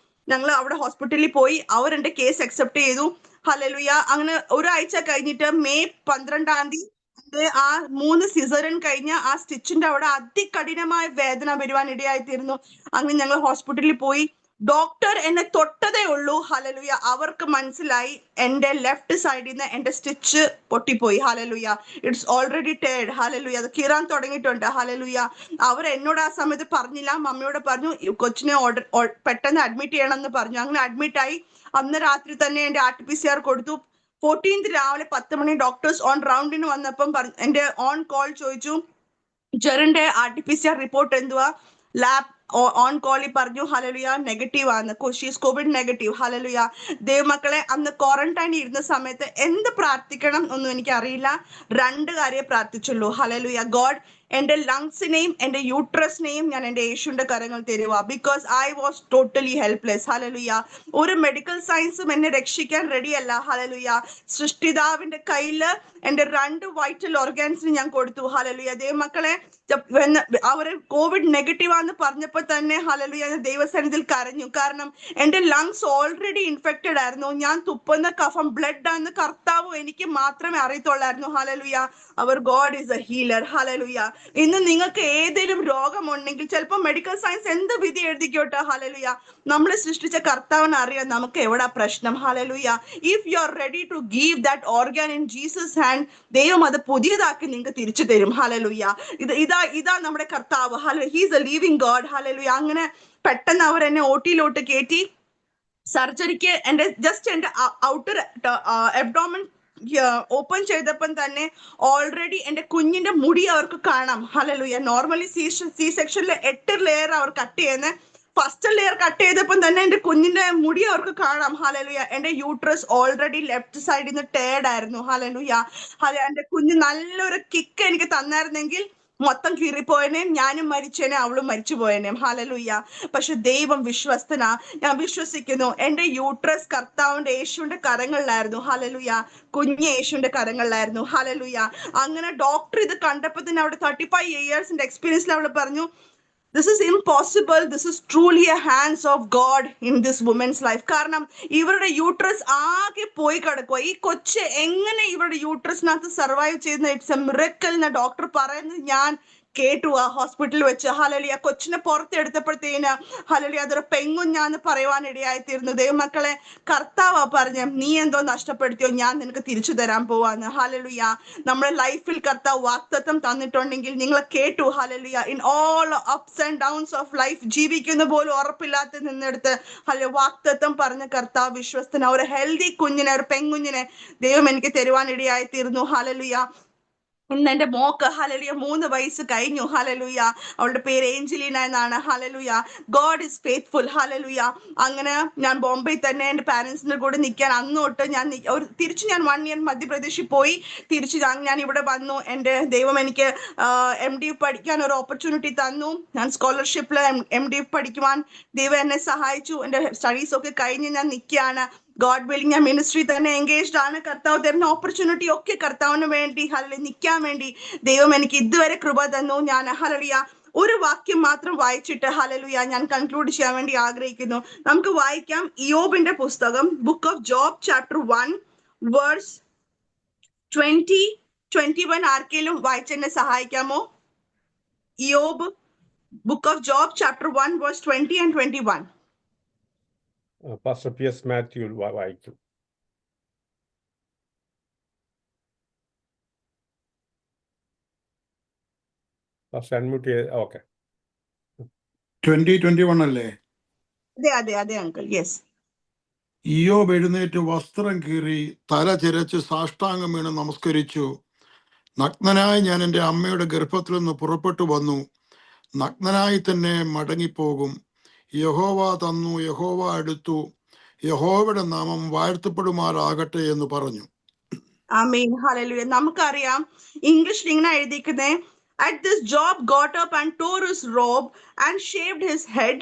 Speaker 4: ഞങ്ങൾ അവിടെ ഹോസ്പിറ്റലിൽ പോയി. അവർ എന്റെ കേസ് അക്സെപ്റ്റ് ചെയ്തു. ഹല്ലേലൂയ. അങ്ങനെ ഒരാഴ്ച കഴിഞ്ഞിട്ട് മെയ് 12-ാം തീയതി ആ 3 സിസേറിയൻ കഴിഞ്ഞ ആ സ്റ്റിച്ചിന്റെ അവിടെ അതികഠിനമായ വേദന വരുവാൻ ഇടയായിത്തീരുന്നു. അങ്ങനെ ഞങ്ങൾ ഹോസ്പിറ്റലിൽ പോയി. ഡോക്ടർ എന്നെ തൊട്ടതേ ഉള്ളൂ. ഹല്ലേലൂയ. അവർക്ക് മനസ്സിലായി എന്റെ ലെഫ്റ്റ് സൈഡിൽ നിന്ന് എന്റെ സ്റ്റിച്ച് പൊട്ടിപ്പോയി. ഹല്ലേലൂയ. ഇറ്റ്സ് ഓൾറെഡി ടേഡ്. ഹല്ലേലൂയ. അത് കീറാൻ തുടങ്ങിയിട്ടുണ്ട്. ഹല്ലേലൂയ. അവർ എന്നോട് ആ സമയത്ത് പറഞ്ഞില്ല, മമ്മിയോട് പറഞ്ഞു കൊച്ചിനെ പെട്ടെന്ന് അഡ്മിറ്റ് ചെയ്യണം എന്ന് പറഞ്ഞു. അങ്ങനെ അഡ്മിറ്റ് ആയി. അന്ന് രാത്രി തന്നെ എന്റെ RT-PCR കൊടുത്തു. 14th രാവിലെ 10 മണി ഡോക്ടേഴ്സ് ഓൺ റൗണ്ടിന് വന്നപ്പം എന്റെ ഓൺ കോൾ ചോദിച്ചു, ജെറിന്റെ RT-PCR റിപ്പോർട്ട് എന്തുവാ? ലാബ് ഓൺ കോളിൽ പറഞ്ഞു, ഹല്ലേലൂയ, നെഗറ്റീവ് ആണ്, ഷീസ് കോവിഡ് നെഗറ്റീവ്. ഹല്ലേലൂയ. ദൈവമക്കളെ, അന്ന് ക്വാറന്റൈൻ ഇരുന്ന സമയത്ത് എന്ത് പ്രാർത്ഥിക്കണം ഒന്നും എനിക്ക് അറിയില്ല. 2 കാര്യം പ്രാർത്ഥിച്ചുള്ളൂ. ഹല്ലേലൂയ. ഗോഡ്, എന്റെ ലങ്സിനെയും എന്റെ യൂട്രസിനെയും ഞാൻ എന്റെ യേശുവിന്റെ കരങ്ങൾ തരുക. Because I was totally helpless. Hallelujah. ഒരു മെഡിക്കൽ സയൻസും എന്നെ രക്ഷിക്കാൻ റെഡിയല്ല. ഹല്ലേലൂയ. സൃഷ്ടിതാവിന്റെ കയ്യില് എന്റെ 2 വൈറ്റൽ ഓർഗാൻസിന് ഞാൻ കൊടുത്തു. ഹല്ലേലൂയ. ദൈവമക്കളെ, അവര് കോവിഡ് നെഗറ്റീവ് ആണെന്ന് പറഞ്ഞപ്പോൾ തന്നെ ഹല്ലേലൂയ ദൈവസന്നിധിയിൽ കരഞ്ഞു. കാരണം എന്റെ ലങ്സ് ഓൾറെഡി ഇൻഫെക്റ്റഡ് ആയിരുന്നു. ഞാൻ തുപ്പുന്ന കഫം ബ്ലഡ് ആണെന്ന് കർത്താവ് എനിക്ക് മാത്രമേ അറിയത്തുള്ളായിരുന്നു. ഹല്ലേലൂയ. Our God is a healer. ഹല്ലേലൂയ. ഇന്ന് നിങ്ങൾക്ക് ഏതെങ്കിലും രോഗമുണ്ടെങ്കിൽ, ചിലപ്പോൾ മെഡിക്കൽ സയൻസ് എന്ത് വിധി എഴുതിക്കോട്ടെ, ഹല്ലേലൂയ, നമ്മളെ സൃഷ്ടിച്ച കർത്താവിന് അറിയാം നമുക്ക് എവിടെ പ്രശ്നം. Hallelujah. If you are ready to give that organ in Jesus hand, ദൈവം അത് പുതിയതാക്കി നിങ്ങൾക്ക് തിരിച്ചു തരും. ഹല്ലേലൂയ. ഇതാ നമ്മുടെ കർത്താവ്. Hallelujah. He is A living God. Hallelujah. അങ്ങനെ പെട്ടെന്ന് അവർ എന്നെ OT-ലോട്ട് കയറ്റി. സർജറിക്ക് എന്റെ ഔട്ടർ അബ്ഡോമൻ ഓപ്പൺ ചെയ്തപ്പം തന്നെ ഓൾറെഡി എന്റെ കുഞ്ഞിന്റെ മുടി അവർക്ക് കാണാം. ഹല്ലേലൂയ. നോർമലി സി സെക്ഷനിൽ 8 ലെയർ അവർ കട്ട് ചെയ്യുന്നത്, ഫസ്റ്റ് ലെയർ കട്ട് ചെയ്തപ്പോൾ തന്നെ എന്റെ കുഞ്ഞിന്റെ മുടി അവർക്ക് കാണാം. ഹല്ലേലൂയ. എന്റെ യൂട്രസ് ഓൾറെഡി ലെഫ്റ്റ് സൈഡിൽ നിന്ന് ടേർഡ് ആയിരുന്നു. ഹല്ലേലൂയ. എന്റെ കുഞ്ഞ് നല്ലൊരു കിക്ക് എനിക്ക് തന്നായിരുന്നെങ്കിൽ മൊത്തം കീറിപ്പോയനേം, ഞാനും മരിച്ചേനെ, അവളും മരിച്ചു പോയനേം. ഹല്ലേലൂയ. പക്ഷെ ദൈവം വിശ്വസ്തനാ. ഞാൻ വിശ്വസിക്കുന്നു എന്റെ യൂട്രസ് കർത്താവിന്റെ യേശുവിന്റെ കരങ്ങളിലായിരുന്നു. ഹല്ലേലൂയ. കുഞ്ഞ് യേശുവിന്റെ കരങ്ങളിലായിരുന്നു. ഹല്ലേലൂയ. അങ്ങനെ ഡോക്ടർ ഇത് കണ്ടപ്പോൾ തന്നെ അവിടെ 35 ഇയേഴ്സിന്റെ എക്സ്പീരിയൻസിൽ അവൾ പറഞ്ഞു, this is impossible, this is truly a hands of God in this woman's life. കാരണം ഇവരുടെ യൂട്രസ് ആകെ പോയി കിടക്കുക. ഈ കൊച്ച് എങ്ങനെ ഇവരുടെ യൂട്രസിനകത്ത് സർവൈവ് ചെയ്യുന്ന ഇറ്റ്സ് എ മിറക്കിൾ എന്ന ഡോക്ടർ പറയുന്നത് ഞാൻ കേട്ടു ആ ഹോസ്പിറ്റലിൽ വെച്ച്. ഹല്ലേലൂയ. കൊച്ചിനെ പുറത്തെടുത്തപ്പോഴത്തേന് ഹല്ലേലൂയ അതൊരു പെങ്കുഞ്ഞാന്ന് പറയുവാൻ ഇടയായിത്തീരുന്നു. ദൈവമക്കളെ, കർത്താവാ പറഞ്ഞ നീ എന്തോ നഷ്ടപ്പെടുത്തിയോ, ഞാൻ നിനക്ക് തിരിച്ചു തരാൻ പോവാന്ന്. ഹല്ലേലൂയ. നമ്മുടെ ലൈഫിൽ കർത്താവ് വാഗ്ദത്തം തന്നിട്ടുണ്ടെങ്കിൽ നിങ്ങൾ കേട്ടു. Hallelujah. In all ups and downs of life ജീവിക്കുന്ന പോലും ഉറപ്പില്ലാത്ത നിന്നെടുത്ത് വാഗ്ദത്തം പറഞ്ഞ കർത്താവ് വിശ്വസ്തന. ഒരു ഹെൽത്തി കുഞ്ഞിനെ, ഒരു പെൺകുഞ്ഞിനെ ദൈവം എനിക്ക് തരുവാൻ ഇടയായിത്തീരുന്നു. ഹല്ലേലൂയ. ഇന്ന് എന്റെ മോക്ക് ഹല്ലേലൂയ 3 വയസ്സ് കഴിഞ്ഞു. ഹല്ലേലൂയ. അവളുടെ പേര് ഏഞ്ചലീന എന്നാണ്. Hallelujah. God is faithful. Hallelujah. അങ്ങനെ ഞാൻ ബോംബെ തന്നെ എന്റെ പാരന്റ്സിന്റെ കൂടെ നിൽക്കാൻ അന്ന് തൊട്ട് ഞാൻ തിരിച്ച് ഞാൻ 1 ഇയർ മധ്യപ്രദേശിൽ പോയി. തിരിച്ച് ഞാൻ ഇവിടെ വന്നു. എന്റെ ദൈവം എനിക്ക് MD പഠിക്കാൻ ഒരു ഓപ്പർച്യൂണിറ്റി തന്നു. ഞാൻ സ്കോളർഷിപ്പിൽ MD പഠിക്കുവാൻ ദൈവം എന്നെ സഹായിച്ചു. എന്റെ സ്റ്റഡീസ് ഒക്കെ കഴിഞ്ഞ് ഞാൻ നിൽക്കുകയാണ്. ഗോഡ് വില്ലിങ് ഞാൻ മിനിസ്ട്രി തന്നെ എൻഗേജ്ഡ് ആണ്. കർത്താവ് തരുന്ന ഓപ്പർച്യൂണിറ്റി ഒക്കെ കർത്താവിന് വേണ്ടി ഹല്ലേലൂയ നിൽക്കാൻ വേണ്ടി ദൈവം എനിക്ക് ഇതുവരെ കൃപ തന്നു. ഞാൻ ഹല്ലേലൂയ ഒരു വാക്യം മാത്രം വായിച്ചിട്ട് ഹല്ലേലൂയ ഞാൻ കൺക്ലൂഡ് ചെയ്യാൻ വേണ്ടി ആഗ്രഹിക്കുന്നു. നമുക്ക് വായിക്കാം ഇയ്യോബിന്റെ പുസ്തകം, book of Job chapter 1 verse 20-21. ആർക്കെങ്കിലും വായിച്ചെന്നെ സഹായിക്കാമോ? ഇയ്യോബ്, book of Job chapter 1 verse 20 and 21.
Speaker 1: Pastor PS Matthew വായിക്കും. പാസ്റ്റർ അൺമ്യൂട്ട് ചെയ്ത്. ഓക്കെ.
Speaker 5: 20-21 അല്ലേ?
Speaker 4: അതെ അങ്കിൾ. യെസ്.
Speaker 5: ഇയ്യോബ് എഴുന്നേറ്റ് വസ്ത്രം കീറി തല ചിരച്ച് സാഷ്ടാംഗം വീണ് നമസ്കരിച്ചു. നഗ്നനായി ഞാൻ എൻ്റെ അമ്മയുടെ ഗർഭത്തിൽ നിന്ന് പുറപ്പെട്ടു വന്നു, നഗ്നനായി തന്നെ മടങ്ങിപ്പോകും. യഹോവ തന്നു, യഹോവ എടുത്തു, യഹോവയുടെ നാമം വാഴ്ത്തപ്പെടുമാറാകട്ടെ എന്ന് പറഞ്ഞു.
Speaker 4: ആമേൻ. ഹല്ലേലൂയ. നമുക്കറിയാം ഇംഗ്ലീഷിൽ ഇങ്ങനെ എഴുതിയിരിക്കുന്നേ, at this Job got up and tore his robe and shaved his head.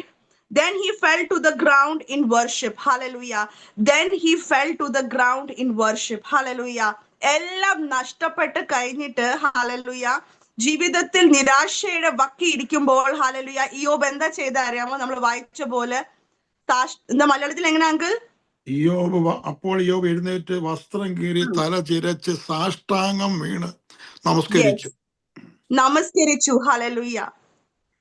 Speaker 4: Then he fell to the ground in worship. Hallelujah. Then he fell to the ground in worship. Hallelujah. എല്ലാം നഷ്ടപ്പെട്ട് കഴിഞ്ഞിട്ട് hallelujah ജീവിതത്തിൽ നിരാശയുടെ വക്കി ഇരിക്കുമ്പോൾ hallelujah ഇയ്യോബ് എന്താ ചെയ്ത അറിയാമോ? നമ്മൾ വായിച്ച പോലെ എന്താ മലയാളത്തിൽ എങ്ങനെ അങ്കിൾ?
Speaker 5: അപ്പോൾ ഇയ്യോബ് എഴുന്നേറ്റ് വസ്ത്രം കീറി തല ചിരച്ച് സാഷ്ടാംഗം വീണ് നമസ്കരിച്ചു.
Speaker 4: ഹല്ലേലൂയ.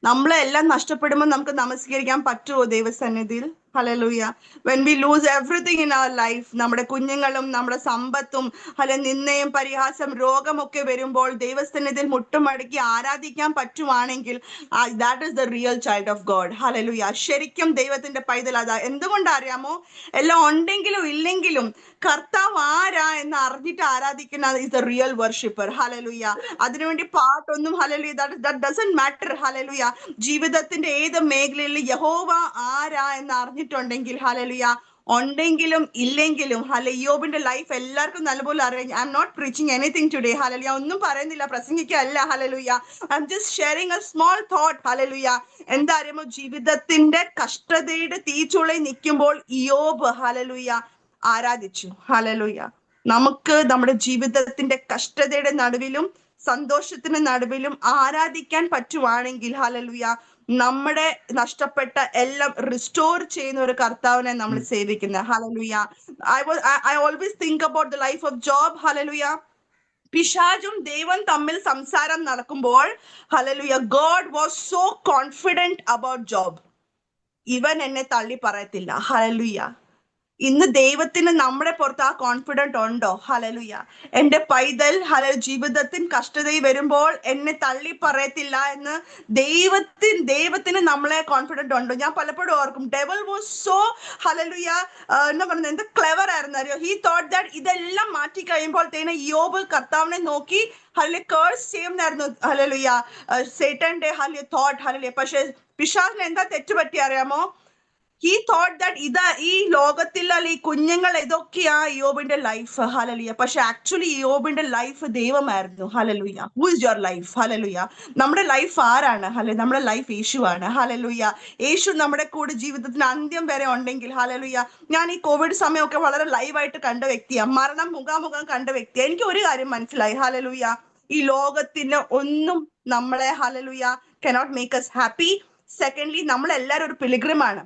Speaker 4: നമ്മളെല്ലാം നഷ്ടപ്പെടുമ്പോൾ നമുക്ക് നമസ്കരിക്കാൻ പറ്റുമോ ദൈവസന്നിധിയിൽ? Hallelujah. when we lose everything in our life, നമ്മുടെ കുഞ്ഞുങ്ങളും നമ്മുടെ സമ്പത്തും നിന്ദയും പരിഹാസം രോഗമൊക്കെ വരുമ്പോൾ ദൈവസന്നിധിയിൽ മുട്ടുമടക്കി ആരാധിക്കാൻ പറ്റുവാണെങ്കിൽ that is the real child of God. Hallelujah. ശരിക്കും ദൈവത്തിന്റെ പൈതൽ അതാ. എന്തുകൊണ്ടറിയാമോ? എല്ലാം ഉണ്ടെങ്കിലും ഇല്ലെങ്കിലും കർത്താവ് ആരാ എന്ന് അറിഞ്ഞിട്ട് ആരാധിക്കുന്ന is the real worshipper. Hallelujah. അതിനുവേണ്ടി പാട്ടൊന്നും hallelujah that doesn't matter. Hallelujah. ജീവിതത്തിന്റെ ഏത് മേഖലയിൽ യഹോവ ആരാ എന്ന് അറിഞ്ഞിട്ടുണ്ടെങ്കിൽ ഹല്ലേലൂയ ഉണ്ടെങ്കിലും ഇല്ലെങ്കിലും ഇയ്യോബിന്റെ ലൈഫ് എല്ലാവർക്കും നല്ലപോലെ അറിയാം. I'm not preaching anything today. ഹല്ലേലൂയ. ഒന്നും പറയുന്നില്ല, പ്രസംഗിക്കല്ല. ഹല്ലേലൂയ. I'm just sharing a small thought. ഹല്ലേലൂയ. എന്താ അറിയാമോ? ജീവിതത്തിന്റെ കഷ്ടതയുടെ തീച്ചുളയിൽ നിൽക്കുമ്പോൾ ഇയ്യോബ് ഹല്ലേലൂയ ആരാധിച്ചു. ഹല്ലേലൂയ. നമുക്ക് നമ്മുടെ ജീവിതത്തിന്റെ കഷ്ടതയുടെ നടുവിലും സന്തോഷത്തിന്റെ നടുവിലും ആരാധിക്കാൻ പറ്റുവാണെങ്കിൽ ഹല്ലേലൂയ നമ്മുടെ നഷ്ടപ്പെട്ട എല്ലാം റിസ്റ്റോർ ചെയ്യുന്ന ഒരു കർത്താവിനെ നമ്മൾ സേവിക്കുന്നത്. ഹല്ലേലൂയ. I always think about the life of Job. ഹല്ലേലൂയ. പിശാചും ദൈവം തമ്മിൽ സംസാരം നടക്കുമ്പോൾ ഹല്ലേലൂയ God was so confident about Job. ഇവൻ എന്നെ തള്ളി പറയത്തില്ല. ഹല്ലേലൂയ. ഇന്ന് ദൈവത്തിന് നമ്മുടെ പുറത്ത് ആ കോൺഫിഡന്റ് ഉണ്ടോ? ഹല്ലേലൂയ. എന്റെ പൈതൽ ജീവിതത്തിൽ കഷ്ടതയിൽ വരുമ്പോൾ എന്നെ തള്ളി പറയത്തില്ല എന്ന് ദൈവത്തിന് നമ്മളെ കോൺഫിഡന്റ് ഉണ്ടോ? ഞാൻ പലപ്പോഴും ഓർക്കും, ഡെവൽ വാസ് സോ ഹല്ലേലൂയ എന്താ പറയുന്നത്, എന്ത് ക്ലെവർ ആയിരുന്നു അറിയോ. ഹി തോട്ട് ദാറ്റ് ഇതെല്ലാം മാറ്റി കഴിയുമ്പോൾ യോബ് കർത്താവിനെ നോക്കി കേഴ്സ് ചെയ്യുന്നായിരുന്നു ഹല്ലേലൂയ, സേട്ടന്റെ തോട്ട് ഹല്ലേലൂയ. പക്ഷെ പിശാചിന് എന്താ തെറ്റുപറ്റി അറിയാമോ? ഹി തോട്ട് ദാറ്റ് ഈ ലോകത്തിൽ ഈ കുഞ്ഞുങ്ങൾ ഇതൊക്കെയാ യോബിന്റെ ലൈഫ് ഹല്ലേലൂയ. പക്ഷെ ആക്ച്വലി യോബിന്റെ ലൈഫ് ദൈവമായിരുന്നു hallelujah. Who is your life hallelujah? നമ്മുടെ ലൈഫ് ആരാണ്? നമ്മുടെ ലൈഫ് യേശുവാണ് ഹല്ലേലൂയ. യേശു നമ്മുടെ കൂടെ ജീവിതത്തിന് അന്ത്യം വരെ ഉണ്ടെങ്കിൽ ഹല്ലേലൂയ. ഞാൻ ഈ കോവിഡ് സമയമൊക്കെ വളരെ ലൈവായിട്ട് കണ്ട വ്യക്തിയാണ്, മരണം മുഖാമുഖം കണ്ട വ്യക്തിയാണ്. എനിക്ക് ഒരു കാര്യം മനസ്സിലായി ഹല്ലേലൂയ, ഈ ലോകത്തിന് ഒന്നും നമ്മളെ hallelujah cannot make us happy. Secondly, നമ്മളെല്ലാരും ഒരു പിലിഗ്രിമാണ്.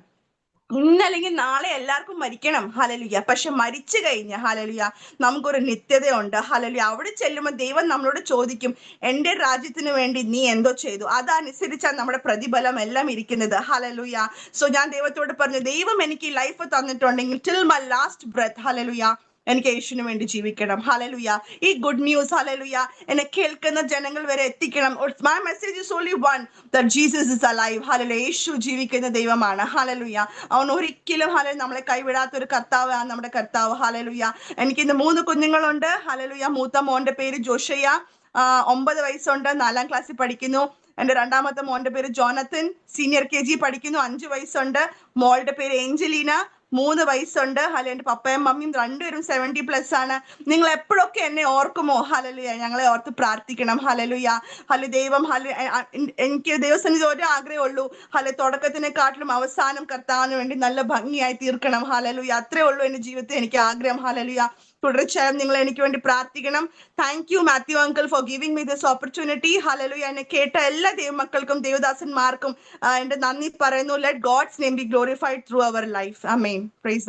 Speaker 4: ഇന്നല്ലെങ്കിൽ നാളെ എല്ലാവർക്കും മരിക്കണം ഹല്ലേലൂയ. പക്ഷെ മരിച്ചു കഴിഞ്ഞ ഹല്ലേലൂയ നമുക്കൊരു നിത്യതയുണ്ട് ഹല്ലേലൂയ. അവിടെ ചെല്ലുമ്പോൾ ദൈവം നമ്മളോട് ചോദിക്കും, എന്റെ രാജ്യത്തിന് വേണ്ടി നീ എന്തോ ചെയ്തു, അതനുസരിച്ചാണ് നമ്മുടെ പ്രതിഫലം എല്ലാം ഇരിക്കുന്നത് ഹല്ലേലൂയ. സോ ഞാൻ ദൈവത്തോട് പറഞ്ഞു, ദൈവം എനിക്ക് ഈ ലൈഫ് തന്നിട്ടുണ്ടെങ്കിൽ till my last breath hallelujah എനിക്ക് യേശുവിന് വേണ്ടി ജീവിക്കണം ഹല്ലേലൂയ. ഈ ഗുഡ് ന്യൂസ് ഹല്ലേലൂയ എന്നെ കേൾക്കുന്ന ജനങ്ങൾ വരെ എത്തിക്കണം. My message is only one, that Jesus is alive ഹല്ലേലൂയ. യേശു ജീവിക്കുന്ന ദൈവമാണ് ഹല്ലേലൂയ. അവൻ ഒരിക്കലും നമ്മളെ കൈവിടാത്ത ഒരു കർത്താവാണ് നമ്മുടെ കർത്താവ് ഹല്ലേലൂയ. എനിക്ക് ഇന്ന് 3 കുഞ്ഞുങ്ങളുണ്ട് ഹല്ലേലൂയ. മൂത്ത മോന്റെ പേര് ജോഷയ്യ, 9 വയസ്സുണ്ട്, 4ാം ക്ലാസ്സിൽ പഠിക്കുന്നു. എന്റെ രണ്ടാമത്തെ മോന്റെ പേര് ജോനത്തൻ, സീനിയർ KG പഠിക്കുന്നു, 5 വയസ്സുണ്ട്. മോളുടെ പേര് ഏഞ്ചലീന, 3 വയസ്സുണ്ട്. എന്റെ പപ്പയും മമ്മിയും രണ്ടുപേരും 70+ ആണ്. നിങ്ങൾ എപ്പോഴൊക്കെ എന്നെ ഓർക്കുമോ ഹല്ലേലൂയ, ഞങ്ങളെ ഓർത്ത് പ്രാർത്ഥിക്കണം ഹല്ലേലൂയ. ദൈവം എനിക്ക് ദൈവസന്നിധി ഒരു ആഗ്രഹമേ ഉള്ളൂ, തുടക്കത്തിനെക്കാട്ടിലും അവസാനം കർത്താവിന് വേണ്ടി നല്ല ഭംഗിയായി തീർക്കണം ഹല്ലേലൂയ. അത്രേ ഉള്ളൂ എന്റെ ജീവിതത്തിൽ എനിക്ക് ആഗ്രഹം ഹല്ലേലൂയ. തുടർച്ചയായും നിങ്ങൾ എനിക്ക് വേണ്ടി പ്രാർത്ഥിക്കണം. Thank you Mathew uncle for giving me this opportunity hallelujah. എന്നെ കേട്ട എല്ലാ ദൈവമക്കൾക്കും ദൈവദാസന്മാർക്കും എന്റെ നന്ദി പറയുന്നു. Let God's name be glorified through our life. Amen. Praise the